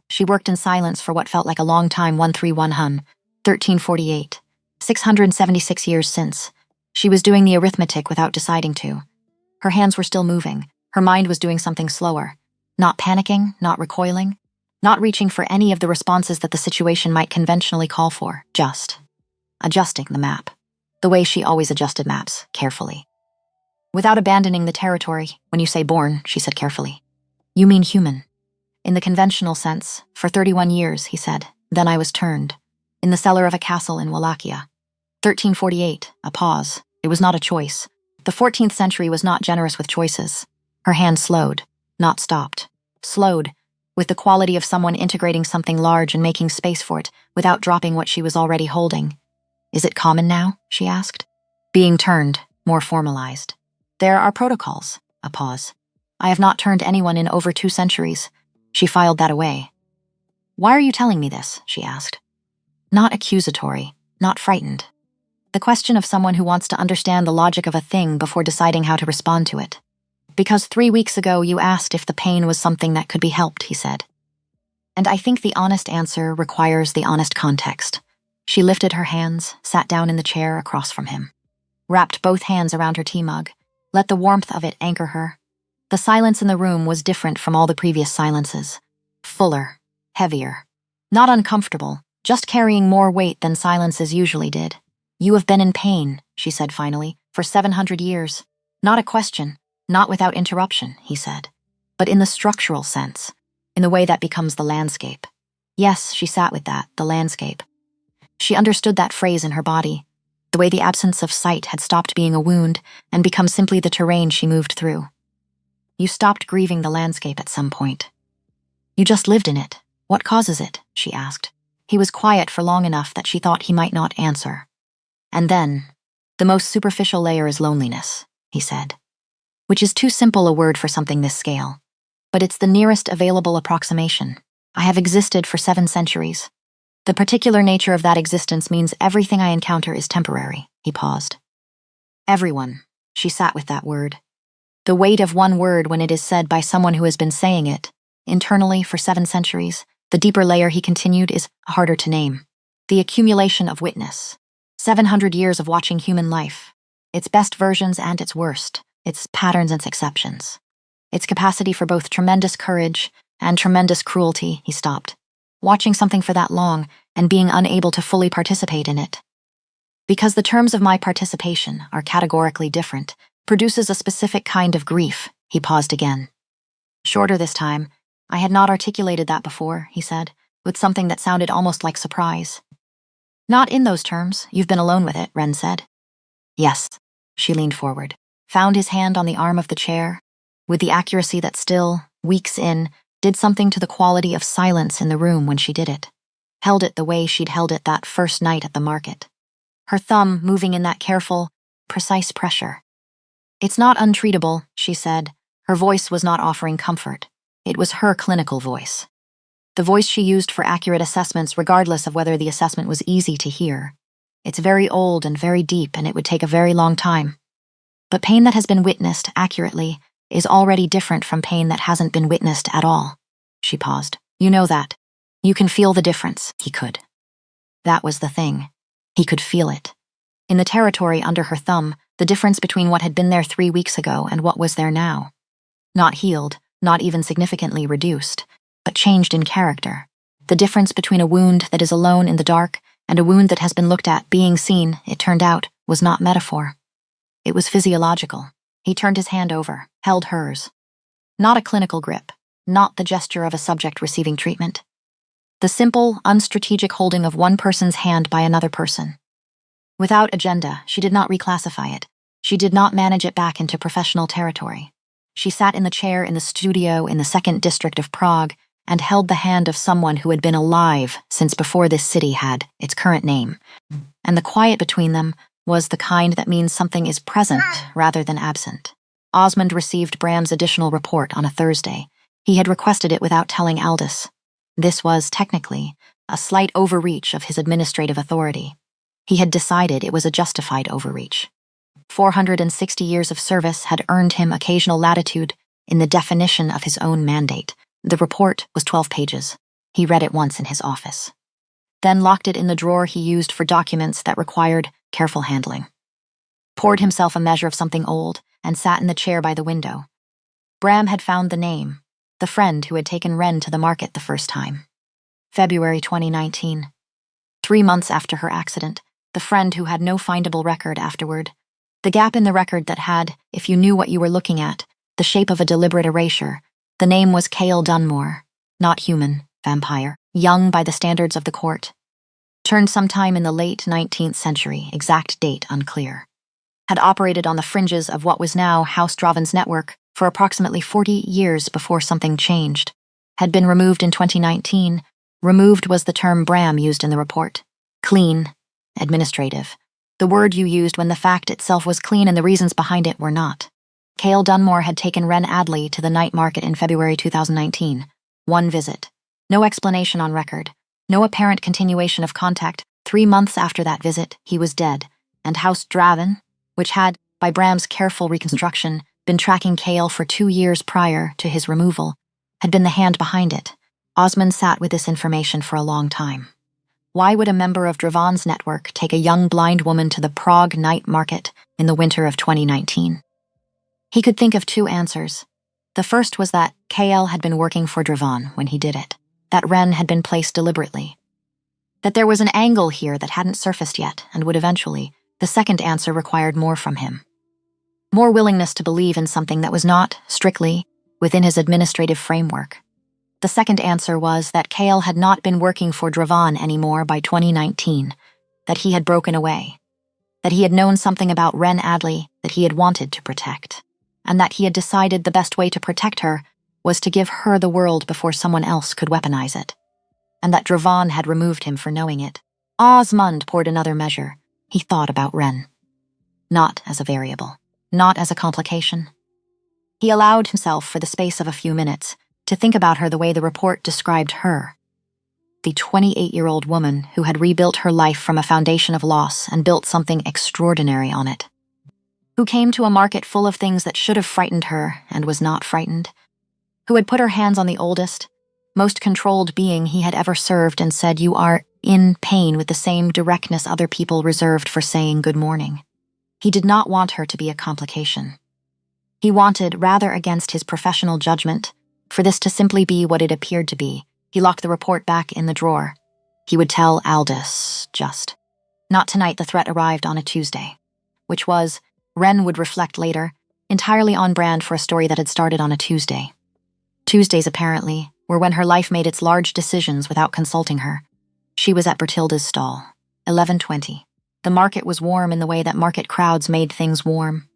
She worked in silence for what felt like a long time 131 hun, 1348. 676 years since. She was doing the arithmetic without deciding to. Her hands were still moving. Her mind was doing something slower. Not panicking, not recoiling, not reaching for any of the responses that the situation might conventionally call for, just adjusting the map. The way she always adjusted maps, carefully. Without abandoning the territory, when you say born, she said carefully. You mean human. In the conventional sense, for 31 years, he said. Then I was turned. In the cellar of a castle in Wallachia. 1348, a pause. It was not a choice. The 14th century was not generous with choices. Her hand slowed, not stopped. Slowed, with the quality of someone integrating something large and making space for it, without dropping what she was already holding. Is it common now? She asked. Being turned, more formalized. There are protocols. A pause. I have not turned anyone in over 2 centuries. She filed that away. Why are you telling me this? She asked. Not accusatory, not frightened. The question of someone who wants to understand the logic of a thing before deciding how to respond to it. Because 3 weeks ago you asked if the pain was something that could be helped, he said. And I think the honest answer requires the honest context. She lifted her hands, sat down in the chair across from him, wrapped both hands around her tea mug, let the warmth of it anchor her. The silence in the room was different from all the previous silences. Fuller, heavier. Not uncomfortable, just carrying more weight than silences usually did. You have been in pain, she said finally, for 700 years. Not a question, not without interruption, he said. But in the structural sense, in the way that becomes the landscape. Yes, she sat with that, the landscape. She understood that phrase in her body, the way the absence of sight had stopped being a wound and become simply the terrain she moved through. You stopped grieving the landscape at some point. You just lived in it. What causes it? She asked. He was quiet for long enough that she thought he might not answer. And then, the most superficial layer is loneliness, he said. Which is too simple a word for something this scale. But it's the nearest available approximation. I have existed for 7 centuries. The particular nature of that existence means everything I encounter is temporary, he paused. Everyone, she sat with that word. The weight of one word when it is said by someone who has been saying it, internally for 7 centuries, the deeper layer, he continued, is harder to name. The accumulation of witness. 700 years of watching human life. Its best versions and its worst. Its patterns and exceptions. Its capacity for both tremendous courage and tremendous cruelty, he stopped. Watching something for that long and being unable to fully participate in it. Because the terms of my participation are categorically different, produces a specific kind of grief, he paused again. Shorter this time. I had not articulated that before, he said, with something that sounded almost like surprise. Not in those terms. You've been alone with it, Ren said. Yes. She leaned forward, found his hand on the arm of the chair, with the accuracy that still, weeks in, did something to the quality of silence in the room when she did it. Held it the way she'd held it that first night at the market. Her thumb moving in that careful, precise pressure. It's not untreatable, she said. Her voice was not offering comfort. It was her clinical voice. The voice she used for accurate assessments regardless of whether the assessment was easy to hear. It's very old and very deep, and it would take a very long time. But pain that has been witnessed accurately is already different from pain that hasn't been witnessed at all. She paused. You know that. You can feel the difference. He could. That was the thing. He could feel it. In the territory under her thumb, the difference between what had been there 3 weeks ago and what was there now. Not healed, not even significantly reduced, but changed in character. The difference between a wound that is alone in the dark and a wound that has been looked at, being seen, it turned out, was not metaphor. It was physiological. He turned his hand over, held hers. Not a clinical grip, not the gesture of a subject receiving treatment. The simple, unstrategic holding of one person's hand by another person. Without agenda, she did not reclassify it. She did not manage it back into professional territory. She sat in the chair in the studio in the 2nd district of Prague and held the hand of someone who had been alive since before this city had its current name. And the quiet between them was the kind that means something is present rather than absent. Osmond received Bram's additional report on a Thursday. He had requested it without telling Aldous. This was, technically, a slight overreach of his administrative authority. He had decided it was a justified overreach. 460 years of service had earned him occasional latitude in the definition of his own mandate. The report was 12 pages. He read it once in his office. Then locked it in the drawer he used for documents that required careful handling. Poured himself a measure of something old and sat in the chair by the window. Bram had found the name, the friend who had taken Ren to the market the first time. February 2019. 3 months after her accident, the friend who had no findable record afterward. The gap in the record that had, if you knew what you were looking at, the shape of a deliberate erasure. The name was Cale Dunmore. Not human, vampire, young by the standards of the court. Turned sometime in the late 19th century, exact date unclear. Had operated on the fringes of what was now House Draven's network for approximately 40 years before something changed. Had been removed in 2019. Removed was the term Bram used in the report. Clean. Administrative. The word you used when the fact itself was clean and the reasons behind it were not. Cale Dunmore had taken Ren Adley to the night market in February 2019. 1 visit. No explanation on record. No apparent continuation of contact. 3 months after that visit, he was dead, and House Draven, which had, by Bram's careful reconstruction, been tracking Kale for 2 years prior to his removal, had been the hand behind it. Osmond sat with this information for a long time. Why would a member of Dravon's network take a young blind woman to the Prague night market in the winter of 2019? He could think of 2 answers. The first was that Kale had been working for Dravon when he did it, that Ren had been placed deliberately, that there was an angle here that hadn't surfaced yet and would eventually. The second answer required more from him. More willingness to believe in something that was not, strictly, within his administrative framework. The second answer was that Kale had not been working for Dravon anymore by 2019, that he had broken away, that he had known something about Ren Adley that he had wanted to protect, and that he had decided the best way to protect her was to give her the world before someone else could weaponize it, and that Dravon had removed him for knowing it. Osmond poured another measure. He thought about Ren. Not as a variable, not as a complication. He allowed himself, for the space of a few minutes, to think about her the way the report described her. The 28-year-old woman who had rebuilt her life from a foundation of loss and built something extraordinary on it. Who came to a market full of things that should have frightened her and was not frightened. Who had put her hands on the oldest, most controlled being he had ever served and said, "You are in pain," with the same directness other people reserved for saying good morning. He did not want her to be a complication. He wanted, rather against his professional judgment, for this to simply be what it appeared to be. He locked the report back in the drawer. He would tell Aldous, just. Not tonight. The threat arrived on a Tuesday, which was, Ren would reflect later, entirely on brand for a story that had started on a Tuesday. Tuesdays, apparently, were when her life made its large decisions without consulting her. She was at Bertilda's stall, 11:20. The market was warm in the way that market crowds made things warm.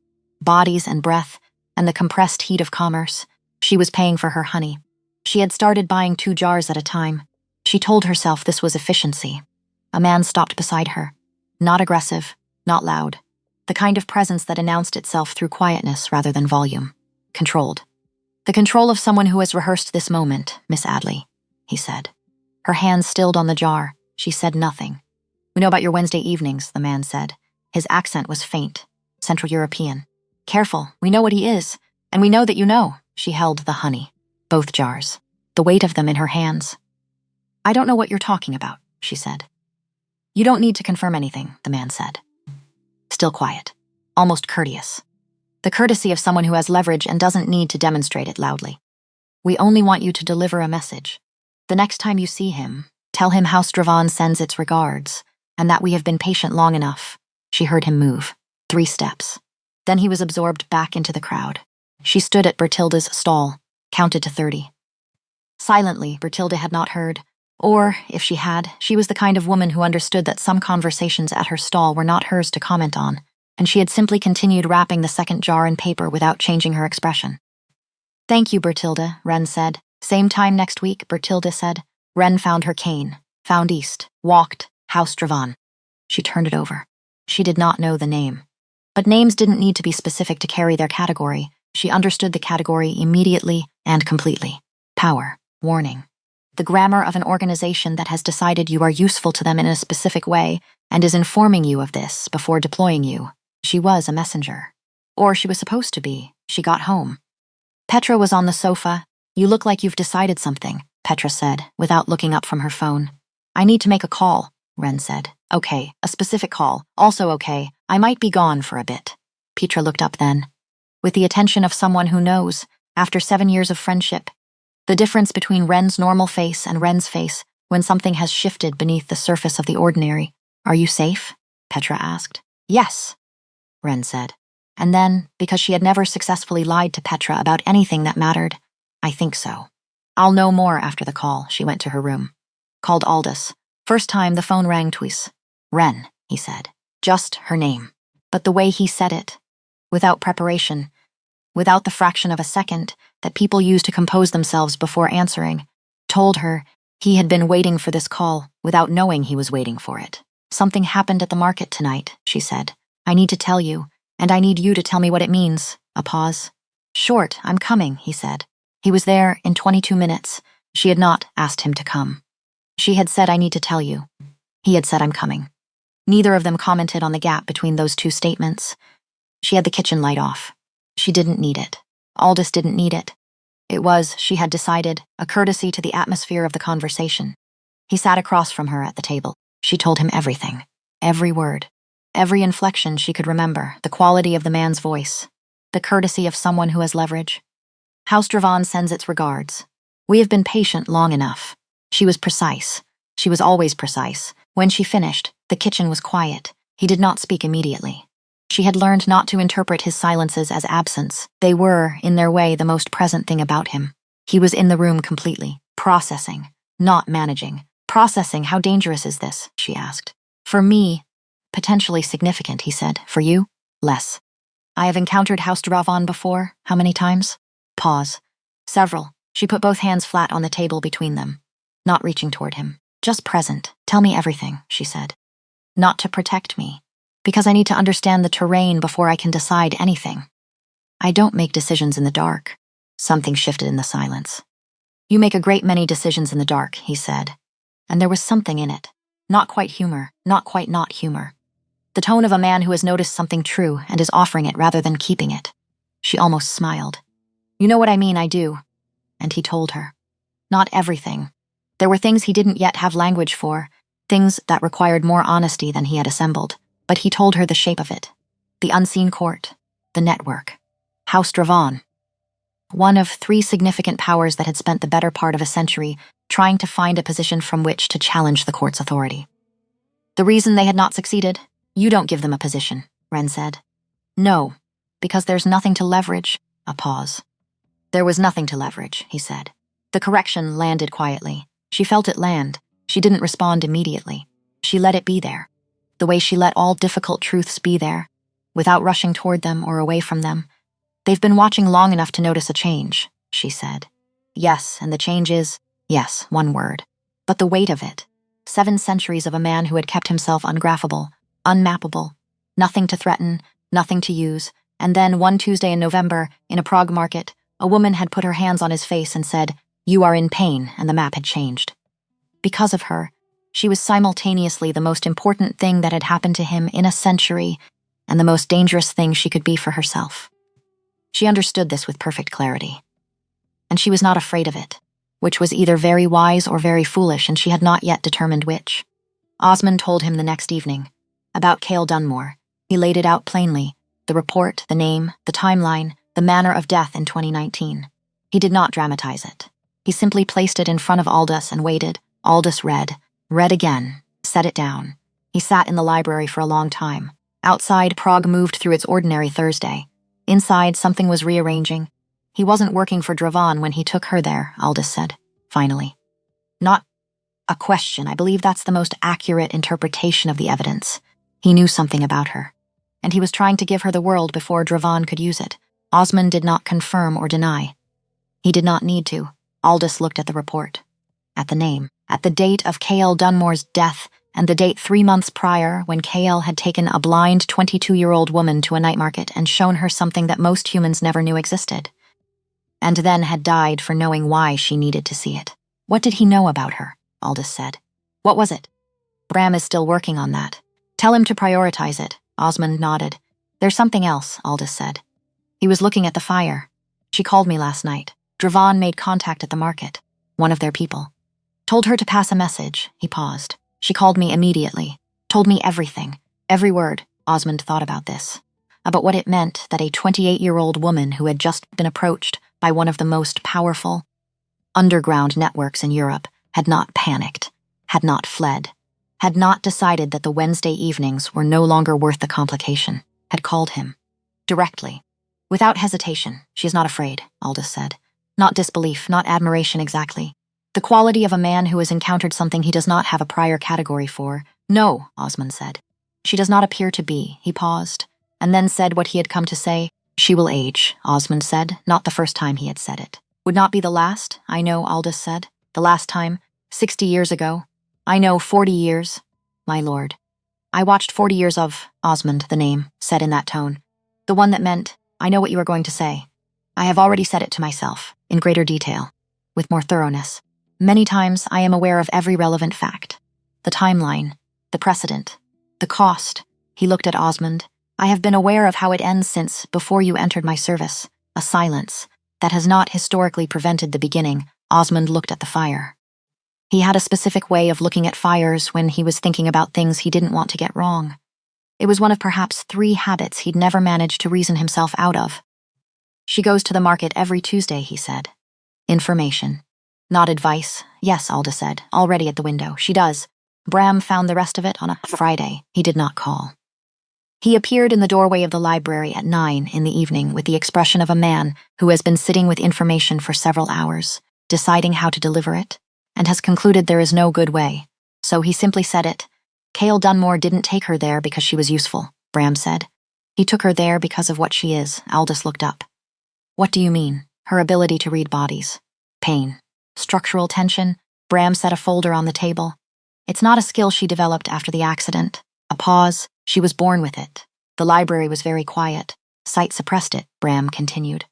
Bodies and breath, and the compressed heat of commerce. She was paying for her honey. She had started buying 2 jars at a time. She told herself this was efficiency. A man stopped beside her. Not aggressive, not loud. The kind of presence that announced itself through quietness rather than volume. Controlled. "The control of someone who has rehearsed this moment, Miss Adley," he said. Her hands stilled on the jar. She said nothing. "We know about your Wednesday evenings," the man said. His accent was faint, Central European. "Careful, we know what he is, and we know that you know." She held the honey, both jars, the weight of them in her hands. "I don't know what you're talking about," she said. "You don't need to confirm anything," the man said. Still quiet, almost courteous. The courtesy of someone who has leverage and doesn't need to demonstrate it loudly. "We only want you to deliver a message. The next time you see him, tell him House Dravon sends its regards, and that we have been patient long enough." She heard him move, 3 steps. Then he was absorbed back into the crowd. She stood at Bertilda's stall, counted to 30. Silently, Bertilda had not heard. Or, if she had, she was the kind of woman who understood that some conversations at her stall were not hers to comment on, and she had simply continued wrapping the second jar in paper without changing her expression. "Thank you, Bertilda," Ren said. "Same time next week," Bertilda said. Ren found her cane, found east, walked, House Dravon. She turned it over. She did not know the name. But names didn't need to be specific to carry their category. She understood the category immediately and completely. Power, warning. The grammar of an organization that has decided you are useful to them in a specific way and is informing you of this before deploying you. She was a messenger. Or she was supposed to be. She got home. Petra was on the sofa. "You look like you've decided something," Petra said, without looking up from her phone. "I need to make a call," Ren said. "Okay, a specific call. Also okay, I might be gone for a bit." Petra looked up then. With the attention of someone who knows, after 7 years of friendship, the difference between Ren's normal face and Ren's face when something has shifted beneath the surface of the ordinary. "Are you safe?" Petra asked. "Yes," Ren said. And then, because she had never successfully lied to Petra about anything that mattered, "I think so. I'll know more after the call." She went to her room. Called Aldous. First time the phone rang twice. "Ren," he said. Just her name. But the way he said it, without preparation, without the fraction of a second that people use to compose themselves before answering, told her he had been waiting for this call without knowing he was waiting for it. "Something happened at the market tonight," she said. "I need to tell you, and I need you to tell me what it means." A pause. "Short, I'm coming," he said. He was there in 22 minutes. She had not asked him to come. She had said, "I need to tell you." He had said, "I'm coming." Neither of them commented on the gap between those 2 statements. She had the kitchen light off. She didn't need it. Aldous didn't need it. It was, she had decided, a courtesy to the atmosphere of the conversation. He sat across from her at the table. She told him everything. Every word. Every inflection she could remember, the quality of the man's voice. The courtesy of someone who has leverage. House Dravon sends its regards. We have been patient long enough. She was precise. She was always precise. When she finished, the kitchen was quiet. He did not speak immediately. She had learned not to interpret his silences as absence. They were, in their way, the most present thing about him. He was in the room completely, processing, not managing. Processing, how dangerous is this? She asked. For me, potentially significant, he said. For you, less. I have encountered House Dravon before. How many times? Pause. Several. She put both hands flat on the table between them, not reaching toward him. Just present. Tell me everything, she said. Not to protect me, because I need to understand the terrain before I can decide anything. I don't make decisions in the dark. Something shifted in the silence. You make a great many decisions in the dark, he said. And there was something in it. Not quite humor, not quite not humor. The tone of a man who has noticed something true and is offering it rather than keeping it. She almost smiled. You know what I mean, I do. And he told her. Not everything. There were things he didn't yet have language for, things that required more honesty than he had assembled, but he told her the shape of it. The unseen court. The network. House Dravon. One of 3 significant powers that had spent the better part of a century trying to find a position from which to challenge the court's authority. The reason they had not succeeded? You don't give them a position, Wren said. No, because there's nothing to leverage. A pause. There was nothing to leverage, he said. The correction landed quietly. She felt it land. She didn't respond immediately. She let it be there. The way she let all difficult truths be there, without rushing toward them or away from them. They've been watching long enough to notice a change, she said. Yes, and the change is, yes, one word. But the weight of it. 7 centuries of a man who had kept himself ungraphable, unmappable, nothing to threaten, nothing to use, and then one Tuesday in November, in a Prague market, a woman had put her hands on his face and said, "You are in pain," and the map had changed. Because of her, she was simultaneously the most important thing that had happened to him in a century and the most dangerous thing she could be for herself. She understood this with perfect clarity. And she was not afraid of it, which was either very wise or very foolish, and she had not yet determined which. Osmond told him the next evening. About Cale Dunmore. He laid it out plainly, the report, the name, the timeline, the manner of death in 2019. He did not dramatize it. He simply placed it in front of Aldous and waited. Aldous read again, set it down. He sat in the library for a long time. Outside, Prague moved through its ordinary Thursday. Inside, something was rearranging. He wasn't working for Dravon when he took her there, Aldous said, finally. Not a question. I believe that's the most accurate interpretation of the evidence. He knew something about her. And he was trying to give her the world before Dravon could use it. Osmond did not confirm or deny. He did not need to. Aldous looked at the report. At the name. At the date of Cale Dunmore's death, and the date 3 months prior when Cale had taken a blind 22-year-old woman to a night market and shown her something that most humans never knew existed. And then had died for knowing why she needed to see it. What did he know about her? Aldous said. What was it? Bram is still working on that. Tell him to prioritize it. Osmond nodded. There's something else, Aldous said. He was looking at the fire. She called me last night. Dravon made contact at the market. One of their people. Told her to pass a message. He paused. She called me immediately. Told me everything. Every word. Osmond thought about this. About what it meant that a 28-year-old woman who had just been approached by one of the most powerful underground networks in Europe had not panicked, had not fled, had not decided that the Wednesday evenings were no longer worth the complication, had called him. Directly. Without hesitation. She is not afraid, Aldous said. Not disbelief, not admiration exactly. The quality of a man who has encountered something he does not have a prior category for. No, Osmond said. She does not appear to be. He paused, and then said what he had come to say. She will age, Osmond said, not the first time he had said it. Would not be the last, I know, Aldous said. The last time, 60 years ago. I know, 40 years, my lord. I watched 40 years of, Osmond, the name, said in that tone. The one that meant, I know what you are going to say. I have already said it to myself, in greater detail, with more thoroughness. Many times I am aware of every relevant fact. The timeline, the precedent, the cost. He looked at Osmond. I have been aware of how it ends since before you entered my service. A silence that has not historically prevented the beginning. Osmond looked at the fire. He had a specific way of looking at fires when he was thinking about things he didn't want to get wrong. It was one of perhaps 3 habits he'd never managed to reason himself out of. She goes to the market every Tuesday, he said. Information. Not advice. Yes, Alda said, already at the window. She does. Bram found the rest of it on a Friday. He did not call. He appeared in the doorway of the library at 9 in the evening with the expression of a man who has been sitting with information for several hours, deciding how to deliver it, and has concluded there is no good way. So he simply said it. Cale Dunmore didn't take her there because she was useful, Bram said. He took her there because of what she is. Aldous looked up. What do you mean? Her ability to read bodies. Pain. Structural tension. Bram set a folder on the table. It's not a skill she developed after the accident. A pause. She was born with it. The library was very quiet. Sight suppressed it, Bram continued.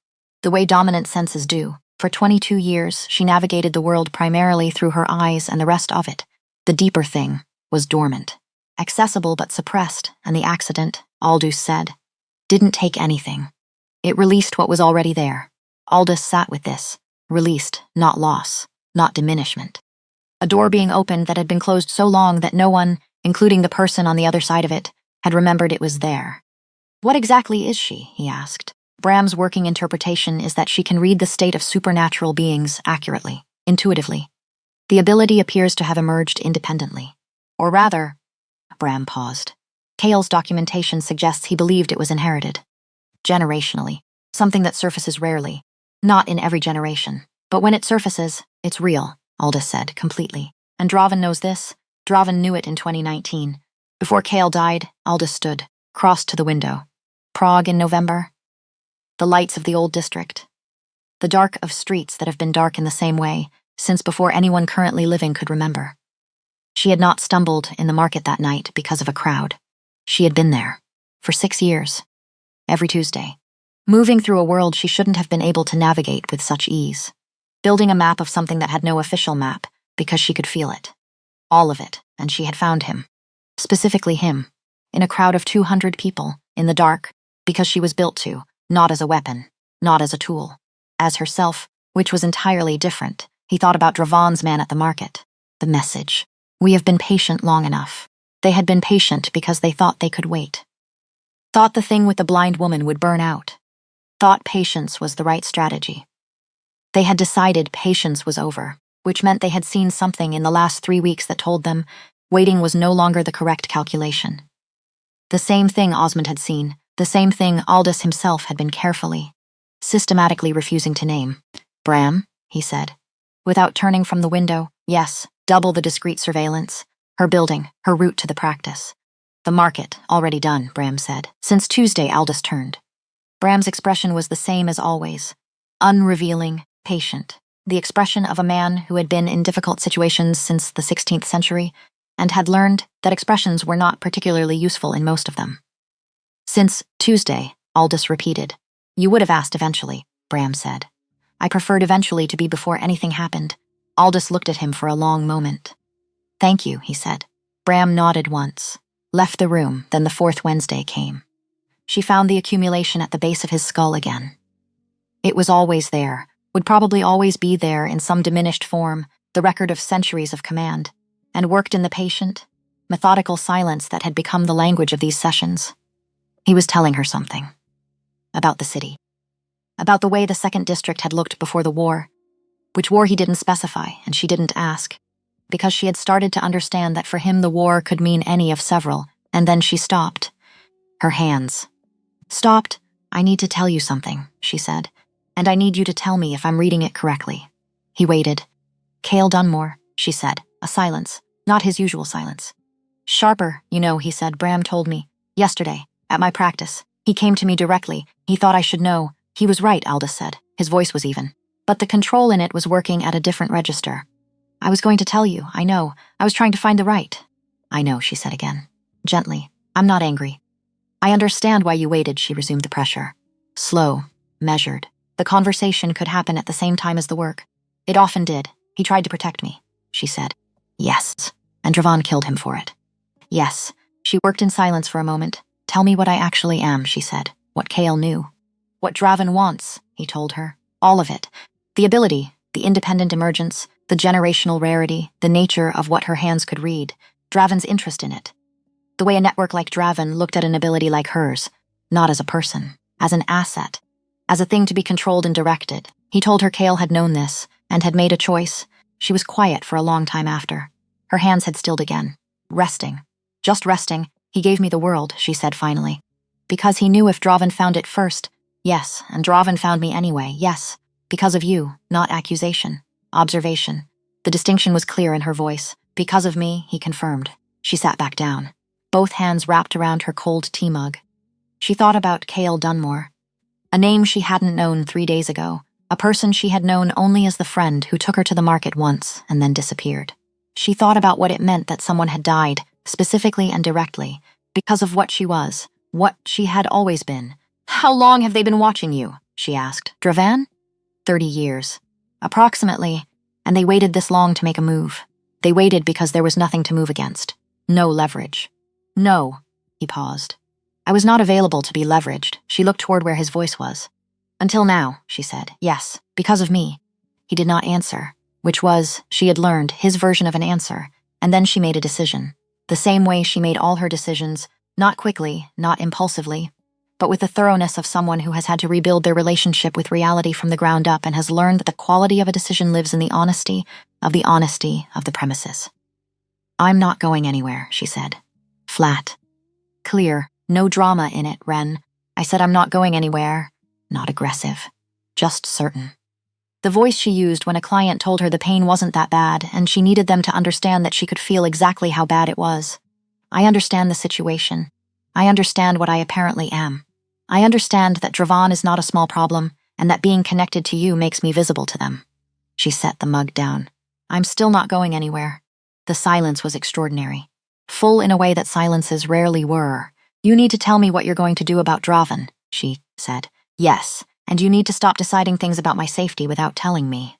The way dominant senses do. For 22 years, she navigated the world primarily through her eyes and the rest of it. The deeper thing was dormant. Accessible but suppressed, and the accident, Aldous said, didn't take anything. It released what was already there. Aldous sat with this. Released, not loss, not diminishment. A door being opened that had been closed so long that no one, including the person on the other side of it, had remembered it was there. What exactly is she? He asked. Bram's working interpretation is that she can read the state of supernatural beings accurately, intuitively. The ability appears to have emerged independently. Or rather, Bram paused. Cale's documentation suggests he believed it was inherited. Generationally, something that surfaces rarely. Not in every generation. But when it surfaces, it's real, Aldous said, completely. And Draven knows this. Draven knew it in 2019. Before Cale died, Aldous stood, crossed to the window. Prague in November. The lights of the old district. The dark of streets that have been dark in the same way, since before anyone currently living could remember. She had not stumbled in the market that night because of a crowd. She had been there. For 6 years. Every Tuesday. Moving through a world she shouldn't have been able to navigate with such ease. Building a map of something that had no official map, because she could feel it. All of it, and she had found him. Specifically him. In a crowd of 200 people, in the dark, because she was built to, not as a weapon, not as a tool. As herself, which was entirely different. He thought about Draven's man at the market. The message. We have been patient long enough. They had been patient because they thought they could wait. Thought the thing with the blind woman would burn out. Thought patience was the right strategy. They had decided patience was over, which meant they had seen something in the last 3 weeks that told them waiting was no longer the correct calculation. The same thing Osmond had seen, the same thing Aldous himself had been carefully, systematically refusing to name. Bram, he said. Without turning from the window, yes, double the discreet surveillance. Her building, her route to the practice. The market, already done, Bram said. Since Tuesday, Aldous turned. Bram's expression was the same as always. Unrevealing, patient. The expression of a man who had been in difficult situations since the 16th century and had learned that expressions were not particularly useful in most of them. Since Tuesday, Aldous repeated. You would have asked eventually, Bram said. I preferred eventually to be before anything happened. Aldous looked at him for a long moment. Thank you, he said. Bram nodded once. Left the room, then the 4th Wednesday came. She found the accumulation at the base of his skull again. It was always there, would probably always be there in some diminished form, the record of centuries of command, and worked in the patient, methodical silence that had become the language of these sessions. He was telling her something. About the city. About the way the 2nd District had looked before the war. Which war he didn't specify, and she didn't ask. Because she had started to understand that for him the war could mean any of several, and then she stopped. Her hands. Stopped. I need to tell you something, she said. And I need you to tell me if I'm reading it correctly. He waited. Cale Dunmore, she said. A silence. Not his usual silence. Sharper, you know, he said. Bram told me. Yesterday. At my practice. He came to me directly. He thought I should know. He was right, Aldous said. His voice was even. But the control in it was working at a different register. I was going to tell you, I know. I was trying to find the right. I know, she said again. Gently. I'm not angry. I understand why you waited, she resumed the pressure. Slow. Measured. The conversation could happen at the same time as the work. It often did. He tried to protect me, she said. Yes. And Draven killed him for it. Yes. She worked in silence for a moment. Tell me what I actually am, she said. What Kale knew. What Draven wants, he told her. All of it. The ability, the independent emergence, the generational rarity, the nature of what her hands could read, Draven's interest in it. The way a network like Draven looked at an ability like hers, not as a person, as an asset, as a thing to be controlled and directed. He told her Kale had known this, and had made a choice. She was quiet for a long time after. Her hands had stilled again. Resting. Just resting. He gave me the world, she said finally. Because he knew if Draven found it first. Yes, and Draven found me anyway, yes. Because of you, not accusation. Observation. The distinction was clear in her voice. Because of me, he confirmed. She sat back down. Both hands wrapped around her cold tea mug. She thought about Kale Dunmore. A name she hadn't known 3 days ago. A person she had known only as the friend who took her to the market once and then disappeared. She thought about what it meant that someone had died, specifically and directly, because of what she was, what she had always been. How long have they been watching you? She asked. Draven? 30 years. Approximately, and they waited this long to make a move. They waited because there was nothing to move against. No leverage. No, he paused. I was not available to be leveraged. She looked toward where his voice was. Until now, she said. Yes, because of me. He did not answer, which was, she had learned, his version of an answer, and then she made a decision. The same way she made all her decisions, not quickly, not impulsively, but with the thoroughness of someone who has had to rebuild their relationship with reality from the ground up and has learned that the quality of a decision lives in the honesty of the premises. I'm not going anywhere, she said. Flat. Clear. No drama in it, Ren. I said I'm not going anywhere. Not aggressive. Just certain. The voice she used when a client told her the pain wasn't that bad and she needed them to understand that she could feel exactly how bad it was. I understand the situation. I understand what I apparently am. I understand that Draven is not a small problem and that being connected to you makes me visible to them. She set the mug down. I'm still not going anywhere. The silence was extraordinary. Full in a way that silences rarely were. You need to tell me what you're going to do about Draven, she said. Yes, and you need to stop deciding things about my safety without telling me.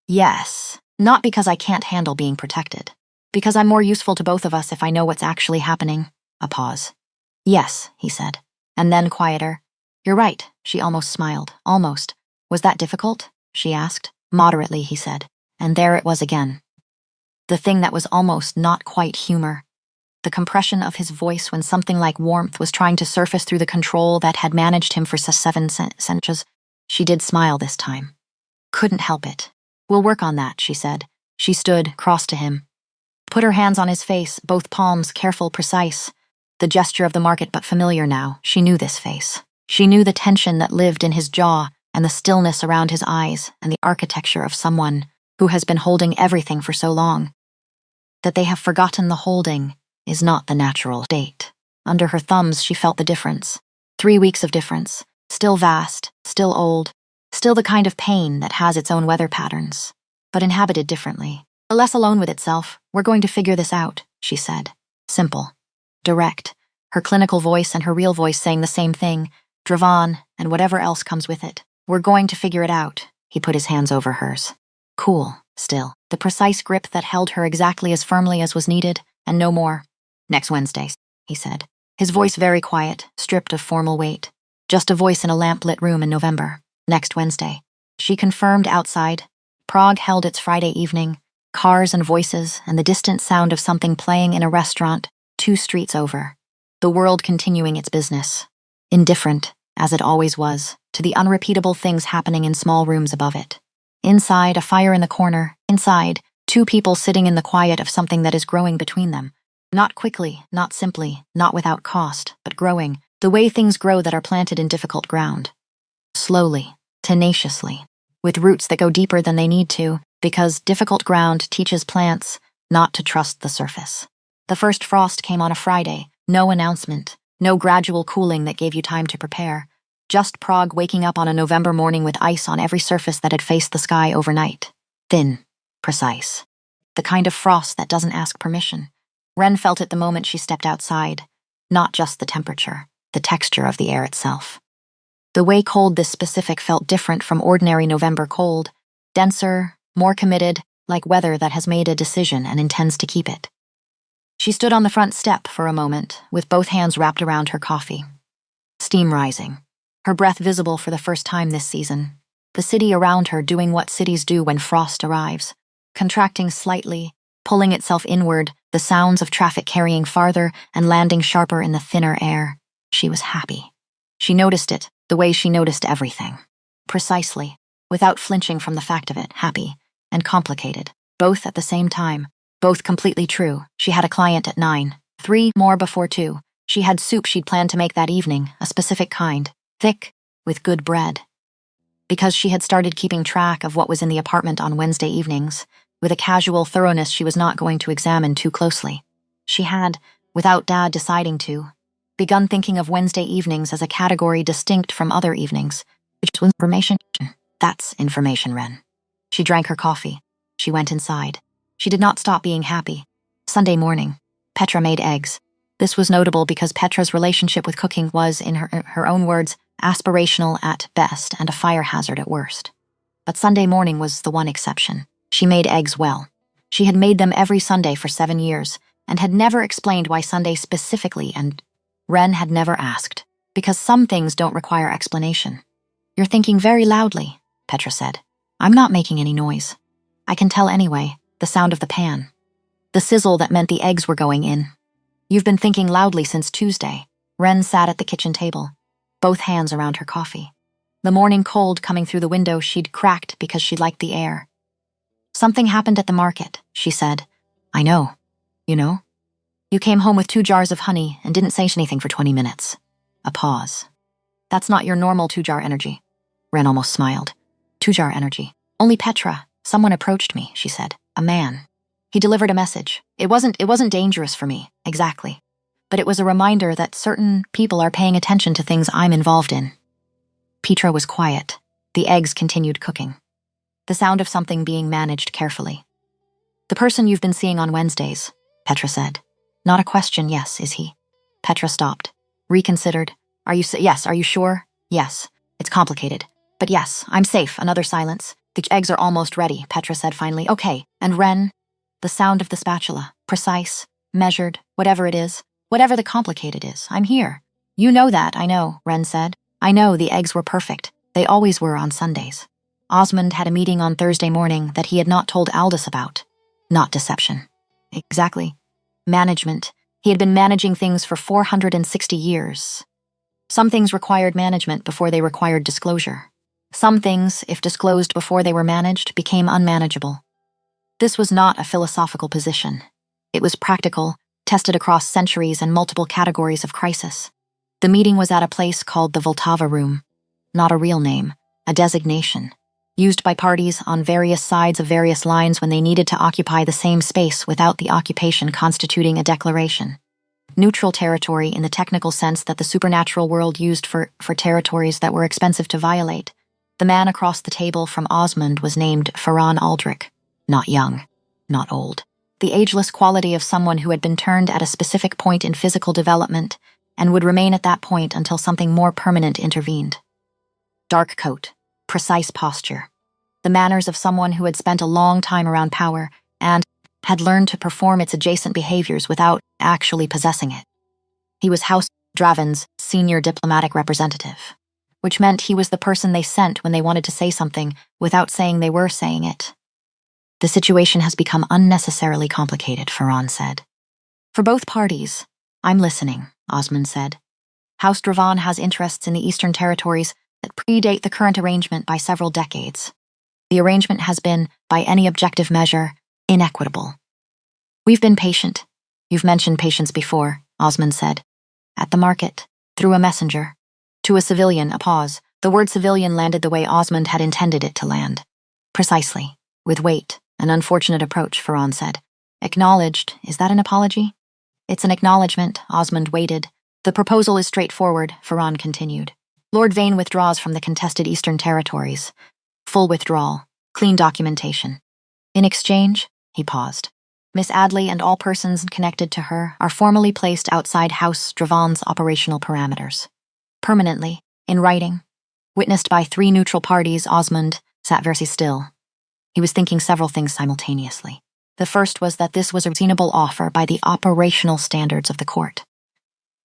Yes, not because I can't handle being protected. Because I'm more useful to both of us if I know what's actually happening. A pause. Yes, he said. And then quieter. You're right, she almost smiled. Almost. Was that difficult? She asked. Moderately, he said. And there it was again. The thing that was almost not quite humor. The compression of his voice when something like warmth was trying to surface through the control that had managed him for 7 centuries. She did smile this time. Couldn't help it. We'll work on that, she said. She stood, crossed to him. Put her hands on his face, both palms careful, precise. The gesture of the market but familiar now. She knew this face. She knew the tension that lived in his jaw and the stillness around his eyes and the architecture of someone who has been holding everything for so long. That they have forgotten the holding is not the natural state. Under her thumbs, she felt the difference. 3 weeks of difference. Still vast, still old, still the kind of pain that has its own weather patterns, but inhabited differently. Less alone with itself. We're going to figure this out, she said. Simple. Direct. Her clinical voice and her real voice saying the same thing. Draven, and whatever else comes with it. We're going to figure it out. He put his hands over hers. Cool, still. The precise grip that held her exactly as firmly as was needed, and no more. Next Wednesday, he said. His voice very quiet, stripped of formal weight. Just a voice in a lamp-lit room in November. Next Wednesday. She confirmed outside. Prague held its Friday evening. Cars and voices, and the distant sound of something playing in a restaurant 2 streets over. The world continuing its business. Indifferent, as it always was, to the unrepeatable things happening in small rooms above it. Inside, a fire in the corner. Inside, 2 people sitting in the quiet of something that is growing between them. Not quickly, not simply, not without cost, but growing, the way things grow that are planted in difficult ground. Slowly, tenaciously, with roots that go deeper than they need to, because difficult ground teaches plants not to trust the surface. The first frost came on a Friday, no announcement, no gradual cooling that gave you time to prepare. Just Prague waking up on a November morning with ice on every surface that had faced the sky overnight. Thin, precise. The kind of frost that doesn't ask permission. Ren felt it the moment she stepped outside. Not just the temperature, the texture of the air itself. The way cold this specific felt different from ordinary November cold. Denser, more committed, like weather that has made a decision and intends to keep it. She stood on the front step for a moment, with both hands wrapped around her coffee. Steam rising, her breath visible for the first time this season. The city around her doing what cities do when frost arrives, contracting slightly, pulling itself inward, the sounds of traffic carrying farther and landing sharper in the thinner air. She was happy. She noticed it, the way she noticed everything. Precisely, without flinching from the fact of it, happy and complicated, both at the same time, both completely true. She had a client at 9, 3 more before 2. She had soup she'd planned to make that evening, a specific kind, thick, with good bread. Because she had started keeping track of what was in the apartment on Wednesday evenings, with a casual thoroughness she was not going to examine too closely. She had, without Dad deciding to, begun thinking of Wednesday evenings as a category distinct from other evenings, which was information. That's information, Ren. She drank her coffee. She went inside. She did not stop being happy. Sunday morning, Petra made eggs. This was notable because Petra's relationship with cooking was, in her own words, aspirational at best and a fire hazard at worst. But Sunday morning was the one exception. She made eggs well. She had made them every Sunday for 7 years and had never explained why Sunday specifically, and Ren had never asked, because some things don't require explanation. "You're thinking very loudly," Petra said. "I'm not making any noise. I can tell anyway, the sound of the pan. The sizzle that meant the eggs were going in. You've been thinking loudly since Tuesday." Ren sat at the kitchen table, both hands around her coffee. The morning cold coming through the window she'd cracked because she liked the air. "Something happened at the market," she said. "I know. You know? You came home with 2 jars of honey and didn't say anything for 20 minutes. A pause. That's not your normal 2-jar energy." Ren almost smiled. 2-jar energy. "Only Petra. Someone approached me," she said. "A man. He delivered a message. It wasn't dangerous for me, exactly. But it was a reminder that certain people are paying attention to things I'm involved in." Petra was quiet. The eggs continued cooking. The sound of something being managed carefully. "The person you've been seeing on Wednesdays," Petra said. "Not a question, yes, is he?" Petra stopped. Reconsidered. Yes, are you sure? Yes. It's complicated. But yes, I'm safe." Another silence. "The eggs are almost ready," Petra said finally. "Okay, and Ren?" The sound of the spatula. Precise, measured, whatever it is, whatever the complicated is. "I'm here." "You know that, I know," Ren said. "I know the eggs were perfect. They always were on Sundays. Osmond had a meeting on Thursday morning that he had not told Aldous about. Not deception. Exactly. Management. He had been managing things for 460 years. Some things required management before they required disclosure. Some things, if disclosed before they were managed, became unmanageable. This was not a philosophical position. It was practical, tested across centuries and multiple categories of crisis. The meeting was at a place called the Vltava Room. Not a real name, a designation, used by parties on various sides of various lines when they needed to occupy the same space without the occupation constituting a declaration. Neutral territory in the technical sense that the supernatural world used for territories that were expensive to violate. The man across the table from Osmond was named Ferran Aldrich. Not young, not old. The ageless quality of someone who had been turned at a specific point in physical development and would remain at that point until something more permanent intervened. Dark coat, precise posture. The manners of someone who had spent a long time around power and had learned to perform its adjacent behaviors without actually possessing it. He was House Draven's senior diplomatic representative, which meant he was the person they sent when they wanted to say something without saying they were saying it. "The situation has become unnecessarily complicated," Ferran said. "For both parties." "I'm listening," Osmond said. "House Dravan has interests in the Eastern Territories that predate the current arrangement by several decades. The arrangement has been, by any objective measure, inequitable. We've been patient." "You've mentioned patience before," Osmond said. "At the market, through a messenger." To a civilian, a pause. The word civilian landed the way Osmond had intended it to land. "Precisely. With weight. An unfortunate approach," Ferran said. "Acknowledged. Is that an apology?" "It's an acknowledgement," Osmond waited. "The proposal is straightforward," Ferran continued. "Lord Vane withdraws from the contested Eastern Territories. Full withdrawal. Clean documentation. In exchange," he paused, "Miss Adley and all persons connected to her are formally placed outside House Dravan's operational parameters. Permanently, in writing. Witnessed by 3 neutral parties." Osmond sat very still. He was thinking several things simultaneously. The first was that this was a reasonable offer by the operational standards of the court.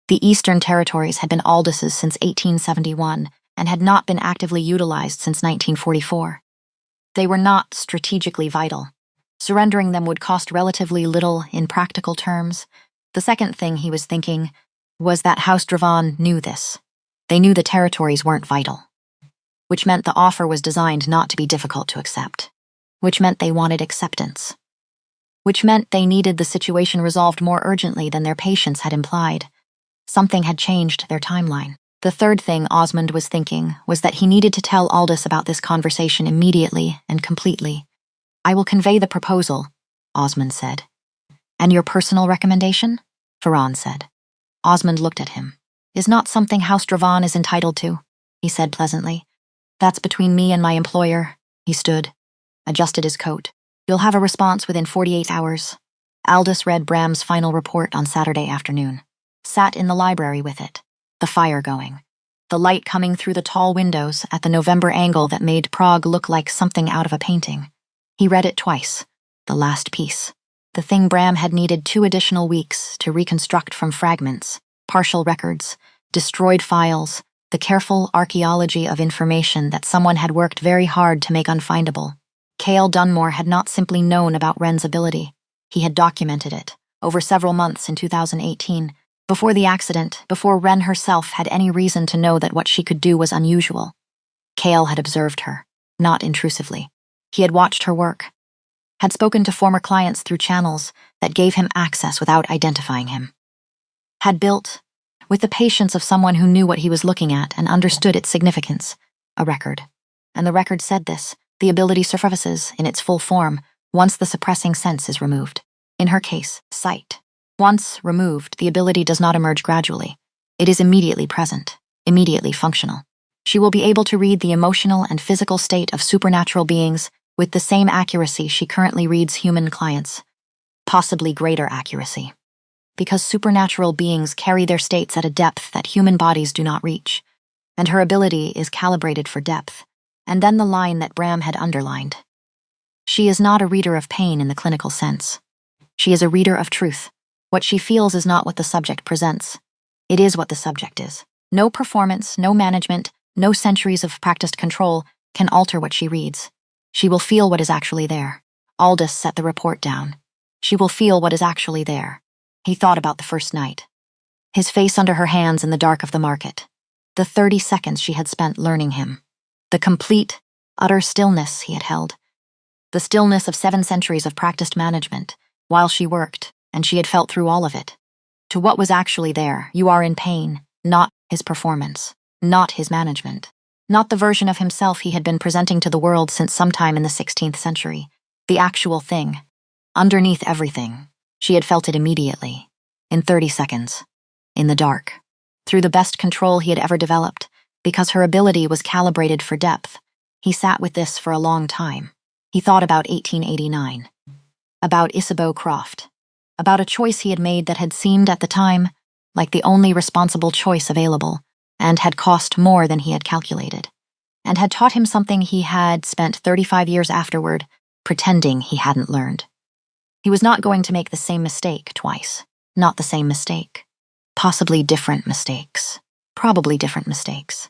The Eastern Territories had been Aldis's since 1871 and had not been actively utilized since 1944. They were not strategically vital. Surrendering them would cost relatively little in practical terms. The second thing he was thinking was that House Dravon knew this. They knew the territories weren't vital, which meant the offer was designed not to be difficult to accept, which meant they wanted acceptance, which meant they needed the situation resolved more urgently than their patience had implied. Something had changed their timeline. The third thing Osmond was thinking was that he needed to tell Aldous about this conversation immediately and completely. "I will convey the proposal," Osmond said. "And your personal recommendation?" Ferran said. Osmond looked at him. "Is not something House Dravon is entitled to," he said pleasantly. "That's between me and my employer." He stood, adjusted his coat. "You'll have a response within 48 hours. Aldous read Bram's final report on Saturday afternoon. Sat in the library with it, the fire going, the light coming through the tall windows at the November angle that made Prague look like something out of a painting. He read it twice, the last piece. The thing Bram had needed 2 additional weeks to reconstruct from fragments, partial records, destroyed files, the careful archaeology of information that someone had worked very hard to make unfindable. Cale Dunmore had not simply known about Wren's ability. He had documented it, over several months in 2018, before the accident, before Wren herself had any reason to know that what she could do was unusual. Cale had observed her, not intrusively. He had watched her work, had spoken to former clients through channels that gave him access without identifying him. Had built, with the patience of someone who knew what he was looking at and understood its significance, a record. And the record said this: the ability surfaces in its full form once the suppressing sense is removed. In her case, sight. Once removed, the ability does not emerge gradually. It is immediately present, immediately functional. She will be able to read the emotional and physical state of supernatural beings with the same accuracy she currently reads human clients, possibly greater accuracy. Because supernatural beings carry their states at a depth that human bodies do not reach, and her ability is calibrated for depth, and then the line that Bram had underlined. She is not a reader of pain in the clinical sense. She is a reader of truth. What she feels is not what the subject presents. It is what the subject is. No performance, no management, no centuries of practiced control can alter what she reads. She will feel what is actually there. Aldous set the report down. She will feel what is actually there. He thought about the first night. His face under her hands in the dark of the market. The 30 seconds she had spent learning him. The complete, utter stillness he had held. The stillness of 7 centuries of practiced management, while she worked, and she had felt through all of it. To what was actually there, you are in pain, not his performance, not his management, not the version of himself he had been presenting to the world since sometime in the 16th century. The actual thing. Underneath everything. She had felt it immediately, in 30 seconds, in the dark, through the best control he had ever developed, because her ability was calibrated for depth. He sat with this for a long time. He thought about 1889, about Isabeau Croft, about a choice he had made that had seemed at the time like the only responsible choice available, and had cost more than he had calculated, and had taught him something he had spent 35 years afterward pretending he hadn't learned. He was not going to make the same mistake twice. Not the same mistake. Possibly different mistakes. Probably different mistakes.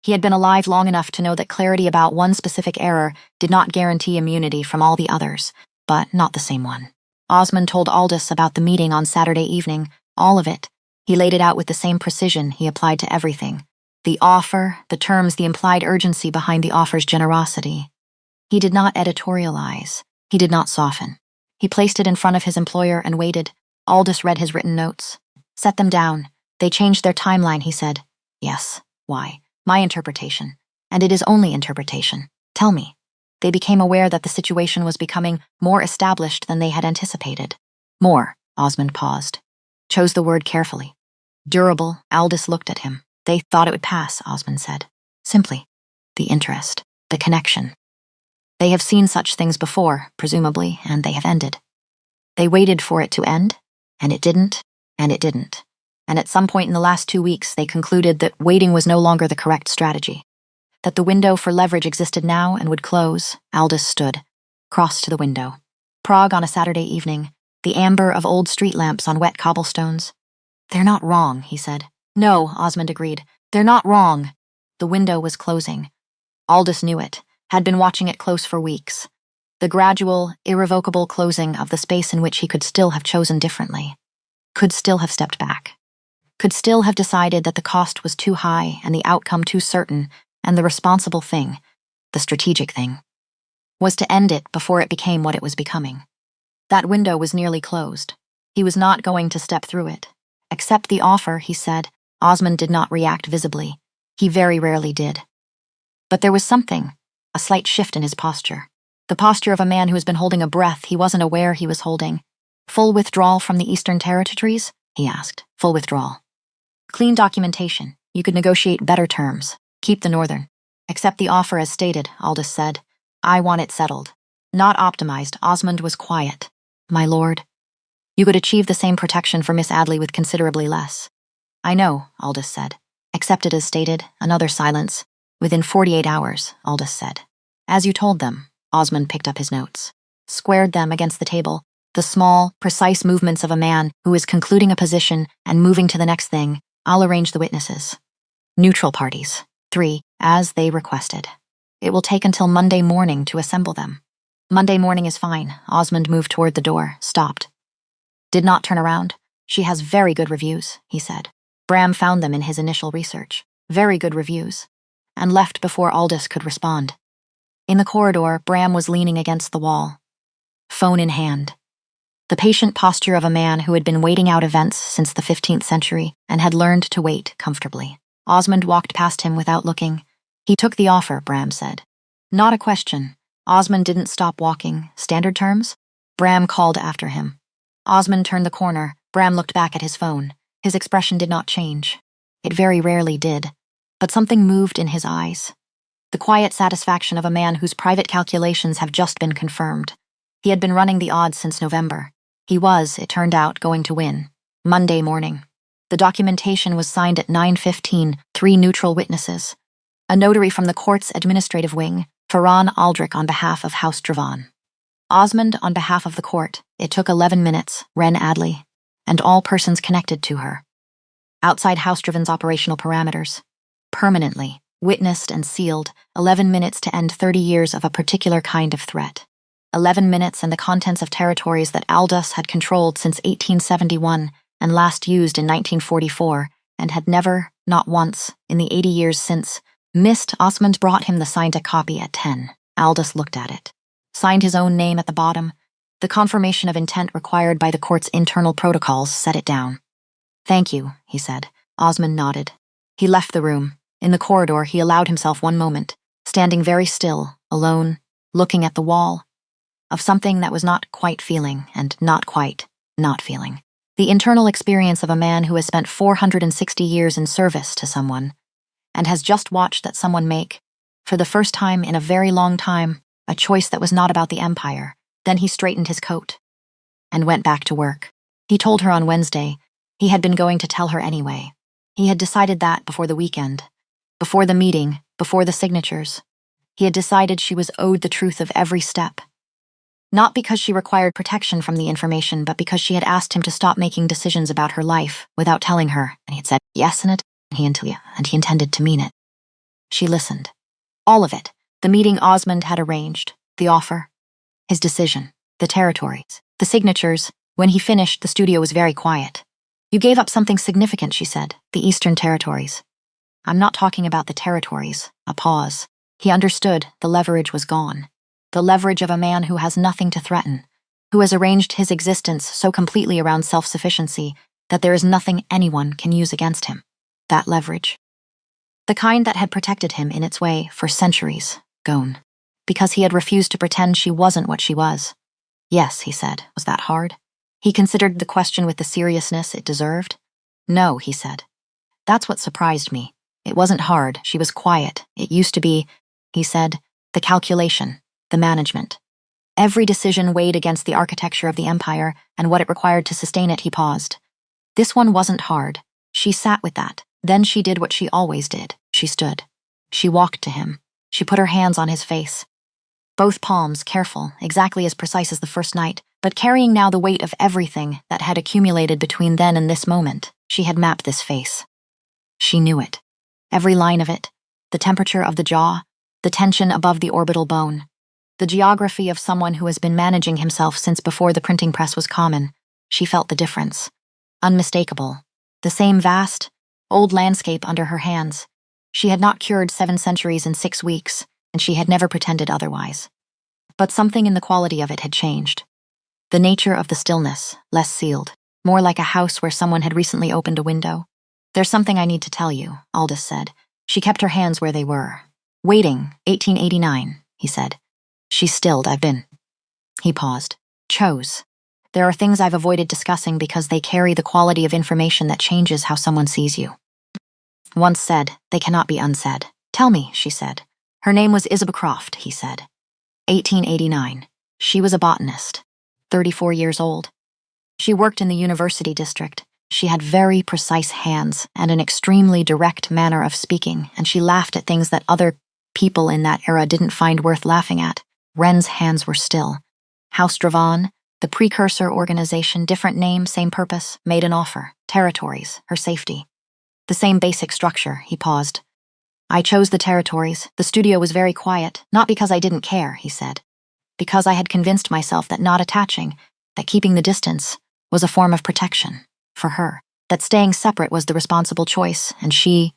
He had been alive long enough to know that clarity about one specific error did not guarantee immunity from all the others, but not the same one. Osmond told Aldous about the meeting on Saturday evening, all of it. He laid it out with the same precision he applied to everything. The offer, the terms, the implied urgency behind the offer's generosity. He did not editorialize. He did not soften. He placed it in front of his employer and waited. Aldous read his written notes. Set them down. They changed their timeline, he said. Yes. Why? My interpretation. And it is only interpretation. Tell me. They became aware that the situation was becoming more established than they had anticipated. More, Osmond paused. Chose the word carefully. Durable, Aldous looked at him. They thought it would pass, Osmond said. Simply. The interest. The connection. They have seen such things before, presumably, and they have ended. They waited for it to end, and it didn't, and it didn't. And at some point in the last 2 weeks, they concluded that waiting was no longer the correct strategy. That the window for leverage existed now and would close. Aldous stood, crossed to the window. Prague on a Saturday evening, the amber of old street lamps on wet cobblestones. They're not wrong, he said. No, Osmond agreed. They're not wrong. The window was closing. Aldous knew it, had been watching it close for weeks. The gradual, irrevocable closing of the space in which he could still have chosen differently. Could still have stepped back. Could still have decided that the cost was too high and the outcome too certain, and the responsible thing, the strategic thing, was to end it before it became what it was becoming. That window was nearly closed. He was not going to step through it. Accept the offer, he said. Osmond did not react visibly. He very rarely did. But there was something, a slight shift in his posture. The posture of a man who has been holding a breath he wasn't aware he was holding. Full withdrawal from the Eastern Territories? He asked. Full withdrawal. Clean documentation. You could negotiate better terms. Keep the Northern. Accept the offer as stated, Aldous said. I want it settled. Not optimized. Osmond was quiet. My lord. You could achieve the same protection for Miss Adley with considerably less. I know, Aldous said. Accept it as stated. Another silence. Within 48 hours, Aldous said. As you told them, Osmond picked up his notes. Squared them against the table. The small, precise movements of a man who is concluding a position and moving to the next thing. I'll arrange the witnesses. Neutral parties. 3, as they requested. It will take until Monday morning to assemble them. Monday morning is fine. Osmond moved toward the door, stopped. Did not turn around. She has very good reviews, he said. Bram found them in his initial research. Very good reviews. And left before Aldous could respond. In the corridor, Bram was leaning against the wall. Phone in hand. The patient posture of a man who had been waiting out events since the 15th century and had learned to wait comfortably. Osmond walked past him without looking. He took the offer, Bram said. Not a question. Osmond didn't stop walking. Standard terms? Bram called after him. Osmond turned the corner. Bram looked back at his phone. His expression did not change. It very rarely did. But something moved in his eyes. The quiet satisfaction of a man whose private calculations have just been confirmed. He had been running the odds since November. He was, it turned out, going to win. Monday morning. The documentation was signed at 9:15, 3 neutral witnesses. A notary from the court's administrative wing, Ferran Aldrich on behalf of House Dravan. Osmond on behalf of the court. It took 11 minutes, Wren Adley, and all persons connected to her. Outside House Dravan's operational parameters. Permanently, witnessed and sealed, 11 minutes to end 30 years of a particular kind of threat. 11 minutes and the contents of territories that Aldous had controlled since 1871 and last used in 1944 and had never, not once, in the 80 years since, missed. Osmond brought him the signed copy at 10. Aldous looked at it. Signed his own name at the bottom. The confirmation of intent required by the court's internal protocols set it down. Thank you, he said. Osmond nodded. He left the room. In the corridor, he allowed himself one moment, standing very still, alone, looking at the wall, of something that was not quite feeling and not quite not feeling. The internal experience of a man who has spent 460 years in service to someone and has just watched that someone make, for the first time in a very long time, a choice that was not about the Empire. Then he straightened his coat and went back to work. He told her on Wednesday. He had been going to tell her anyway. He had decided that before the weekend, before the meeting, before the signatures. He had decided she was owed the truth of every step. Not because she required protection from the information, but because she had asked him to stop making decisions about her life without telling her, and he had said yes in it, and he intended to mean it. She listened. All of it. The meeting Osmond had arranged, the offer, his decision, the territories, the signatures. When he finished, the studio was very quiet. You gave up something significant, she said, the Eastern Territories. I'm not talking about the territories. A pause. He understood the leverage was gone. The leverage of a man who has nothing to threaten, who has arranged his existence so completely around self-sufficiency that there is nothing anyone can use against him. That leverage. The kind that had protected him in its way for centuries, gone. Because he had refused to pretend she wasn't what she was. Yes, he said. Was that hard? He considered the question with the seriousness it deserved. No, he said. That's what surprised me. It wasn't hard. She was quiet. It used to be, he said, the calculation, the management. Every decision weighed against the architecture of the Empire and what it required to sustain it. He paused. This one wasn't hard. She sat with that. Then she did what she always did. She stood. She walked to him. She put her hands on his face. Both palms careful, exactly as precise as the first night, but carrying now the weight of everything that had accumulated between then and this moment. She had mapped this face. She knew it. Every line of it, the temperature of the jaw, the tension above the orbital bone, the geography of someone who has been managing himself since before the printing press was common. She felt the difference. Unmistakable. The same vast, old landscape under her hands. She had not cured 7 centuries in 6 weeks, and she had never pretended otherwise. But something in the quality of it had changed. The nature of the stillness, less sealed, more like a house where someone had recently opened a window. There's something I need to tell you, Aldous said. She kept her hands where they were. Waiting, 1889, he said. She stilled, I've been. He paused. Chose. There are things I've avoided discussing because they carry the quality of information that changes how someone sees you. Once said, they cannot be unsaid. Tell me, she said. Her name was Isabel Croft, he said. 1889. She was a botanist. 34 years old. She worked in the university district. She had very precise hands and an extremely direct manner of speaking, and she laughed at things that other people in that era didn't find worth laughing at. Wren's hands were still. House Dravan, the precursor organization, different name, same purpose, made an offer. Territories, her safety. The same basic structure, he paused. I chose the territories. The studio was very quiet, not because I didn't care, he said. Because I had convinced myself that not attaching, that keeping the distance, was a form of protection, for her. That staying separate was the responsible choice, and she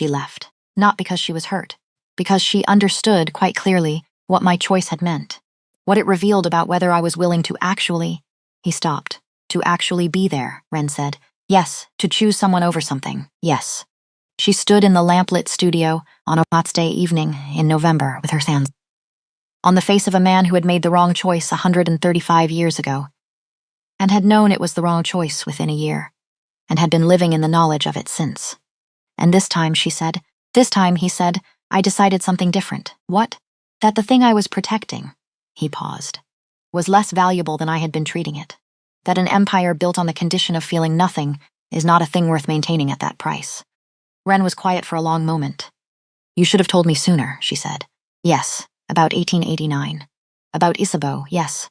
left. Not because she was hurt, because she understood quite clearly what my choice had meant. What it revealed about whether I was willing to actually... He stopped. To actually be there, Wren said. Yes, to choose someone over something, yes. She stood in the lamplit studio on a hot day evening in November with her hands on the face of a man who had made the wrong choice 135 years ago, and had known it was the wrong choice within a year, and had been living in the knowledge of it since. And this time, she said, this time, he said, I decided something different. What? That the thing I was protecting, he paused, was less valuable than I had been treating it. That an empire built on the condition of feeling nothing is not a thing worth maintaining at that price. Wren was quiet for a long moment. You should have told me sooner, she said. Yes, about 1889. About Isabeau, yes.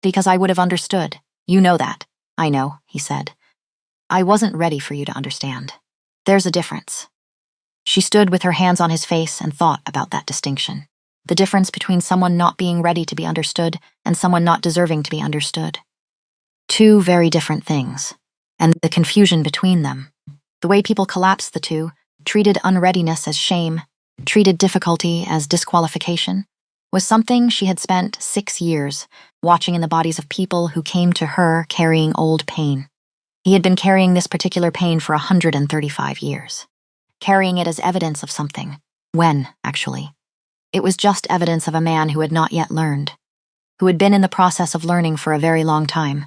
Because I would have understood. You know that. I know, he said. I wasn't ready for you to understand. There's a difference. She stood with her hands on his face and thought about that distinction. The difference between someone not being ready to be understood and someone not deserving to be understood. Two very different things. And the confusion between them. The way people collapsed the two, treated unreadiness as shame, treated difficulty as disqualification, was something she had spent 6 years watching in the bodies of people who came to her carrying old pain. He had been carrying this particular pain for 135 years. Carrying it as evidence of something. When, actually? It was just evidence of a man who had not yet learned, who had been in the process of learning for a very long time,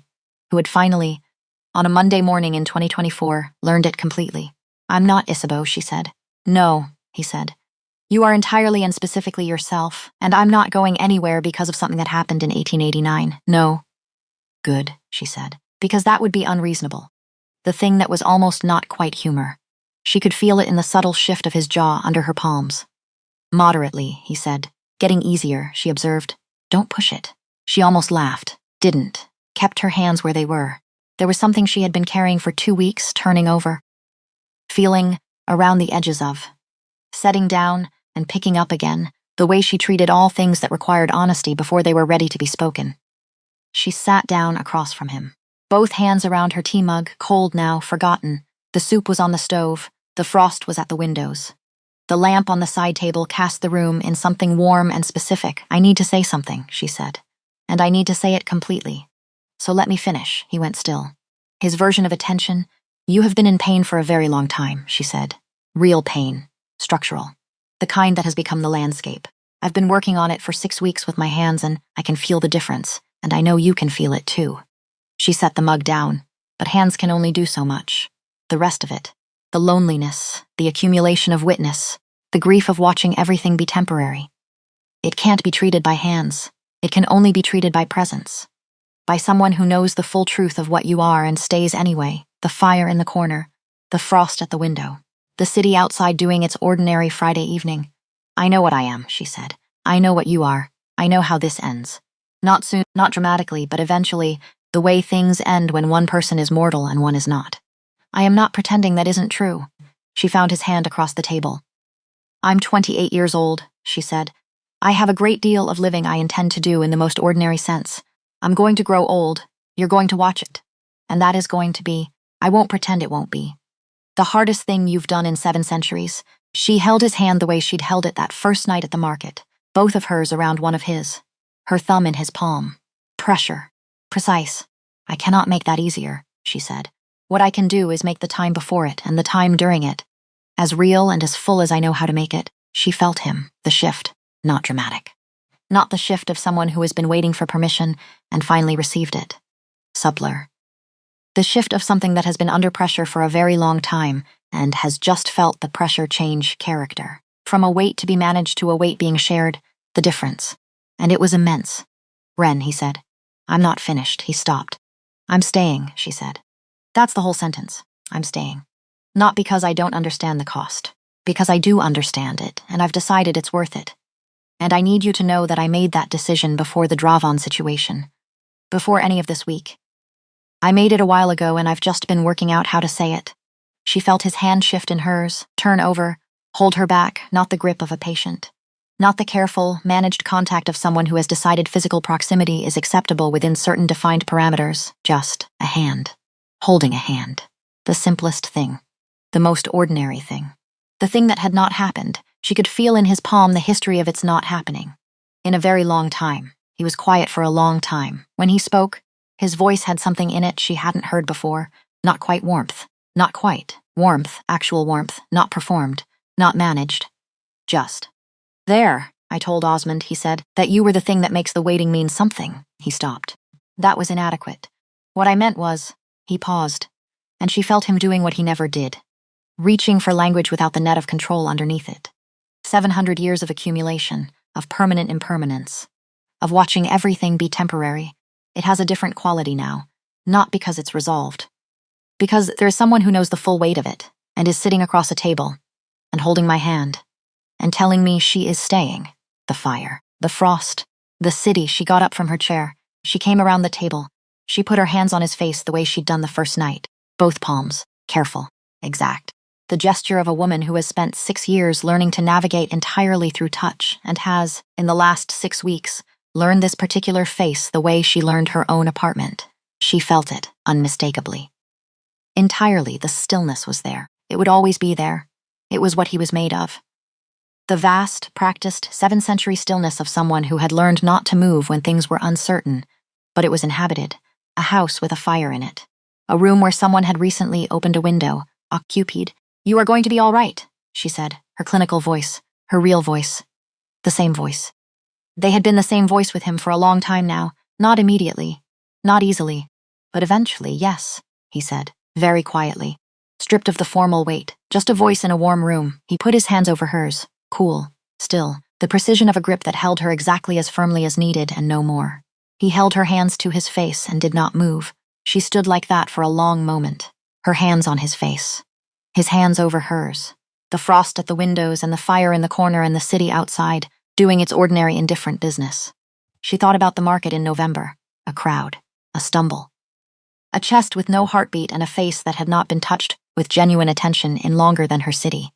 who had finally, on a Monday morning in 2024, learned it completely. I'm not Isabeau, she said. No, he said. You are entirely and specifically yourself, and I'm not going anywhere because of something that happened in 1889. No. Good, she said, because that would be unreasonable. The thing that was almost not quite humor. She could feel it in the subtle shift of his jaw under her palms. Moderately, he said. Getting easier, she observed. Don't push it. She almost laughed. Didn't. Kept her hands where they were. There was something she had been carrying for 2 weeks, turning over. Feeling around the edges of. Setting down and picking up again, the way she treated all things that required honesty before they were ready to be spoken. She sat down across from him. Both hands around her tea mug, cold now, forgotten. The soup was on the stove. The frost was at the windows. The lamp on the side table cast the room in something warm and specific. I need to say something, she said. And I need to say it completely. So let me finish, he went still. His version of attention. You have been in pain for a very long time, she said. Real pain. Structural. The kind that has become the landscape. I've been working on it for 6 weeks with my hands, and I can feel the difference, and I know you can feel it too. She set the mug down, but hands can only do so much. The rest of it. The loneliness, the accumulation of witness, the grief of watching everything be temporary. It can't be treated by hands. It can only be treated by presence. By someone who knows the full truth of what you are and stays anyway, the fire in the corner, the frost at the window, the city outside doing its ordinary Friday evening. I know what I am, she said. I know what you are. I know how this ends. Not soon, not dramatically, but eventually, the way things end when one person is mortal and one is not. I am not pretending that isn't true. She found his hand across the table. I'm 28 years old, she said. I have a great deal of living I intend to do in the most ordinary sense. I'm going to grow old. You're going to watch it. And that is going to be, I won't pretend it won't be, the hardest thing you've done in 7 centuries. She held his hand the way she'd held it that first night at the market, both of hers around one of his, her thumb in his palm. Pressure. Precise. I cannot make that easier, she said. What I can do is make the time before it and the time during it as real and as full as I know how to make it. She felt him, the shift, not dramatic. Not the shift of someone who has been waiting for permission and finally received it. Subtler. The shift of something that has been under pressure for a very long time and has just felt the pressure change character. From a weight to be managed to a weight being shared, the difference. And it was immense. Ren, he said. I'm not finished, he stopped. I'm staying, she said. That's the whole sentence. I'm staying. Not because I don't understand the cost. Because I do understand it, and I've decided it's worth it. And I need you to know that I made that decision before the Dravan situation. Before any of this week. I made it a while ago, and I've just been working out how to say it. She felt his hand shift in hers, turn over, hold her back, not the grip of a patient. Not the careful, managed contact of someone who has decided physical proximity is acceptable within certain defined parameters, just a hand. Holding a hand. The simplest thing. The most ordinary thing. The thing that had not happened. She could feel in his palm the history of its not happening. In a very long time. He was quiet for a long time. When he spoke, his voice had something in it she hadn't heard before. Not quite warmth. Not quite. Warmth, actual warmth, not performed, not managed. Just. There, I told Osmond, he said, that you were the thing that makes the waiting mean something. He stopped. That was inadequate. What I meant was, he paused, and she felt him doing what he never did. Reaching for language without the net of control underneath it. 700 years of accumulation, of permanent impermanence, of watching everything be temporary. It has a different quality now, not because it's resolved. Because there is someone who knows the full weight of it, and is sitting across a table, and holding my hand, and telling me she is staying. The fire, the frost, the city. She got up from her chair. She came around the table. She put her hands on his face the way she'd done the first night. Both palms, careful, exact. The gesture of a woman who has spent 6 years learning to navigate entirely through touch and has, in the last 6 weeks, learned this particular face the way she learned her own apartment. She felt it, unmistakably. Entirely, the stillness was there. It would always be there. It was what he was made of. The vast, practiced, 7th-century stillness of someone who had learned not to move when things were uncertain, but it was inhabited, a house with a fire in it, a room where someone had recently opened a window, occupied. You are going to be all right, she said, her clinical voice, her real voice. The same voice. They had been the same voice with him for a long time now, not immediately, not easily, but eventually, yes, he said, very quietly, stripped of the formal weight, just a voice in a warm room. He put his hands over hers, cool, still, the precision of a grip that held her exactly as firmly as needed and no more. He held her hands to his face and did not move. She stood like that for a long moment, her hands on his face, his hands over hers, the frost at the windows and the fire in the corner and the city outside, doing its ordinary indifferent business. She thought about the market in November, a crowd, a stumble. A chest with no heartbeat and a face that had not been touched with genuine attention in longer than her city,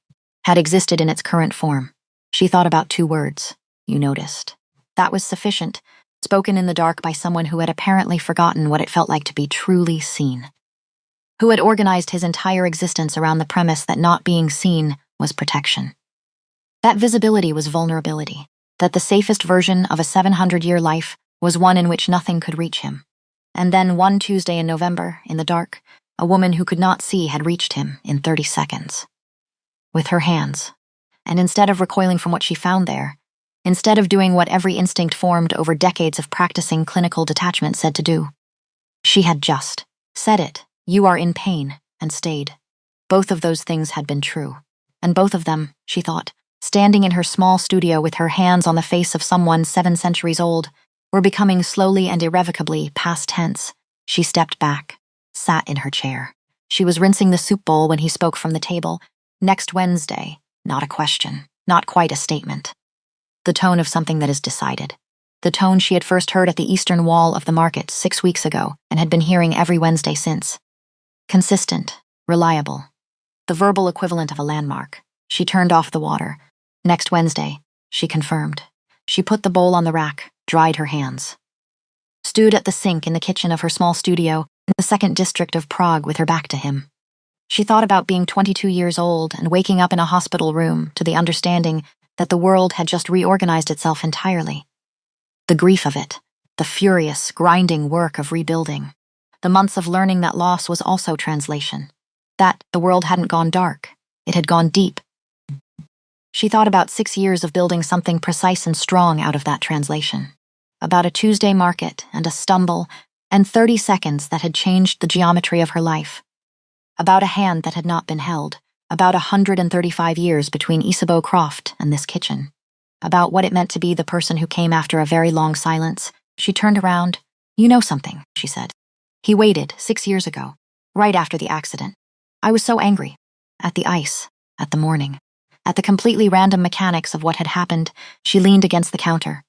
had existed in its current form. She thought about 2 words, you noticed. That was sufficient, spoken in the dark by someone who had apparently forgotten what it felt like to be truly seen. Who had organized his entire existence around the premise that not being seen was protection. That visibility was vulnerability, that the safest version of a 700-year life was one in which nothing could reach him. And then one Tuesday in November, in the dark, a woman who could not see had reached him in 30 seconds. With her hands. And instead of recoiling from what she found there, instead of doing what every instinct formed over decades of practicing clinical detachment said to do, she had just said it, you are in pain, and stayed. Both of those things had been true. And both of them, she thought, standing in her small studio with her hands on the face of someone 7 centuries old, were becoming slowly and irrevocably past tense. She stepped back, sat in her chair. She was rinsing the soup bowl when he spoke from the table. Next Wednesday, not a question, not quite a statement. The tone of something that is decided. the tone she had first heard at the eastern wall of the market 6 weeks ago and had been hearing every Wednesday since. Consistent, reliable, the verbal equivalent of a landmark. She turned off the water. Next Wednesday, she confirmed. She put the bowl on the rack, dried her hands. Stood at the sink in the kitchen of her small studio in the second district of Prague with her back to him. She thought about being 22 years old and waking up in a hospital room to the understanding that the world had just reorganized itself entirely. The grief of it, the furious, grinding work of rebuilding, the months of learning that loss was also translation, that the world hadn't gone dark, it had gone deep. She thought about 6 years of building something precise and strong out of that translation, about a Tuesday market and a stumble and 30 seconds that had changed the geometry of her life, about a hand that had not been held, about 135 years between Isabeau Croft and this kitchen, about what it meant to be the person who came after a very long silence. She turned around. "You know something," she said. "He waited 6 years ago, right after the accident. I was so angry. At the ice, at the morning, at the completely random mechanics of what had happened." She leaned against the counter.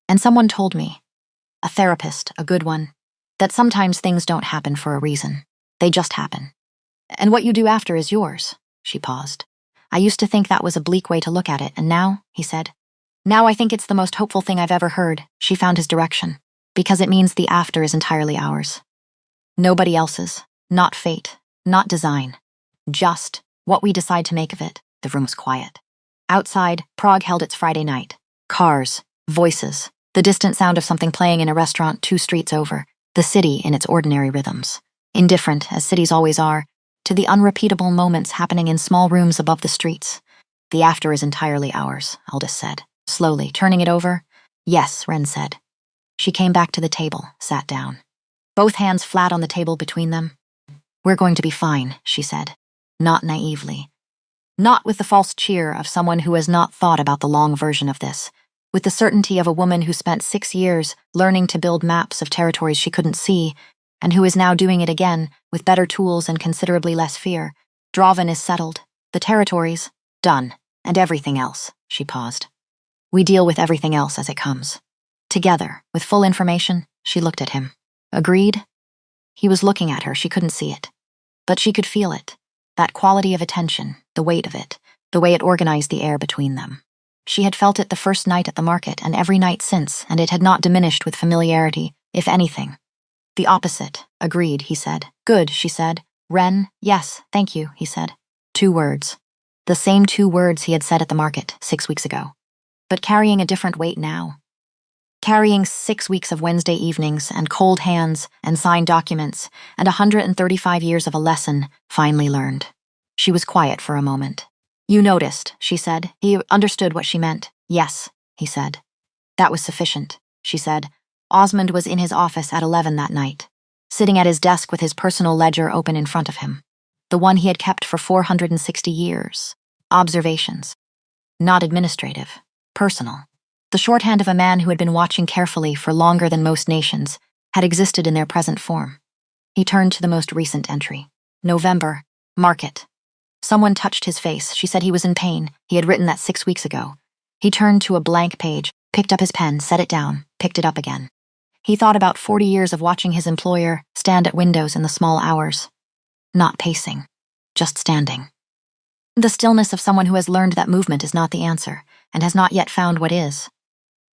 "And someone told me, a therapist, a good one, that sometimes things don't happen for a reason. They just happen. And what you do after is yours." She paused. "I used to think that was a bleak way to look at it, and now," he said, "now I think it's the most hopeful thing I've ever heard." She found his direction, "because it means the after is entirely ours. Nobody else's, not fate, not design. Just what we decide to make of it." The room was quiet. Outside, Prague held its Friday night. Cars, voices, the distant sound of something playing in a restaurant 2 streets over, the city in its ordinary rhythms, indifferent, as cities always are, to the unrepeatable moments happening in small rooms above the streets. "The after is entirely ours," Aldous said, slowly, turning it over. "Yes," Wren said. She came back to the table, sat down. Both hands flat on the table between them. "We're going to be fine," she said, not naively. Not with the false cheer of someone who has not thought about the long version of this, with the certainty of a woman who spent 6 years learning to build maps of territories she couldn't see, and who is now doing it again with better tools and considerably less fear. Draven is settled, the territories, done, and everything else. She paused. "We deal with everything else as it comes." Together, with full information, she looked at him. Agreed? He was looking at her, she couldn't see it. But she could feel it, that quality of attention, the weight of it, the way it organized the air between them. She had felt it the first night at the market and every night since, and it had not diminished with familiarity, if anything. "The opposite," agreed, he said. "Good," she said. "Wren, yes, thank you," he said. 2 words. The same 2 words he had said at the market 6 weeks ago, but carrying a different weight now. Carrying 6 weeks of Wednesday evenings and cold hands and signed documents and 135 years of a lesson finally learned. She was quiet for a moment. "You noticed," she said. He understood what she meant. "Yes," he said. "That was sufficient," she said. Osmond was in his office at 11 that night, sitting at his desk with his personal ledger open in front of him, the one he had kept for 460 years. Observations. Not administrative, personal. The shorthand of a man who had been watching carefully for longer than most nations had existed in their present form. He turned to the most recent entry. November, market. Someone touched his face. She said he was in pain. He had written that 6 weeks ago. He turned to a blank page, picked up his pen, set it down, picked it up again. He thought about 40 years of watching his employer stand at windows in the small hours. Not pacing, just standing. The stillness of someone who has learned that movement is not the answer, and has not yet found what is.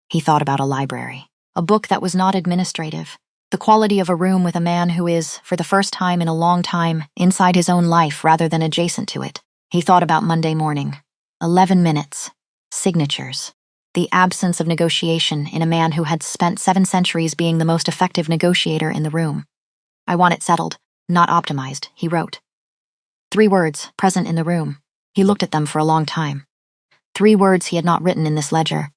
He thought about a library, a book that was not administrative, the quality of a room with a man who is, for the first time in a long time, inside his own life rather than adjacent to it. He thought about Monday morning. 11 minutes. Signatures. The absence of negotiation in a man who had spent 7 centuries being the most effective negotiator in the room. "I want it settled, not optimized," he wrote. 3 words, present in the room. He looked at them for a long time. 3 words he had not written in this ledger.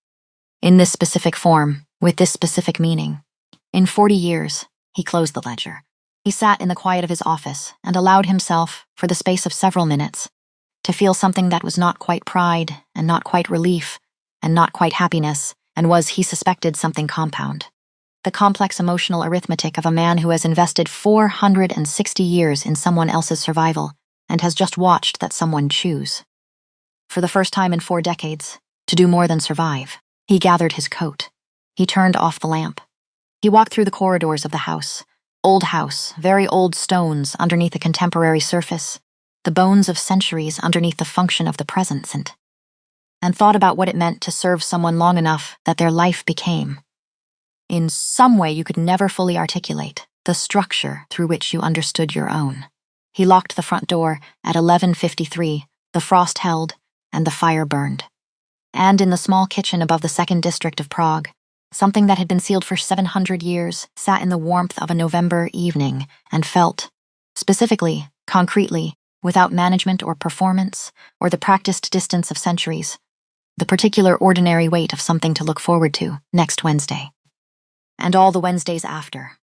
In this specific form, with this specific meaning. In 40 years, he closed the ledger. He sat in the quiet of his office and allowed himself, for the space of several minutes, to feel something that was not quite pride and not quite relief and not quite happiness, and was, he suspected, something compound. The complex emotional arithmetic of a man who has invested 460 years in someone else's survival and has just watched that someone choose. For the first time in 4 decades, to do more than survive. He gathered his coat. He turned off the lamp. He walked through the corridors of the house. Old house, very old stones underneath a contemporary surface, the bones of centuries underneath the function of the present, and thought about what it meant to serve someone long enough that their life became, in some way you could never fully articulate, the structure through which you understood your own. He locked the front door at 11:53, the frost held, and the fire burned. And in the small kitchen above the 2nd District of Prague, something that had been sealed for 700 years sat in the warmth of a November evening and felt, specifically, concretely, without management or performance, or the practiced distance of centuries, the particular ordinary weight of something to look forward to next Wednesday. And all the Wednesdays after.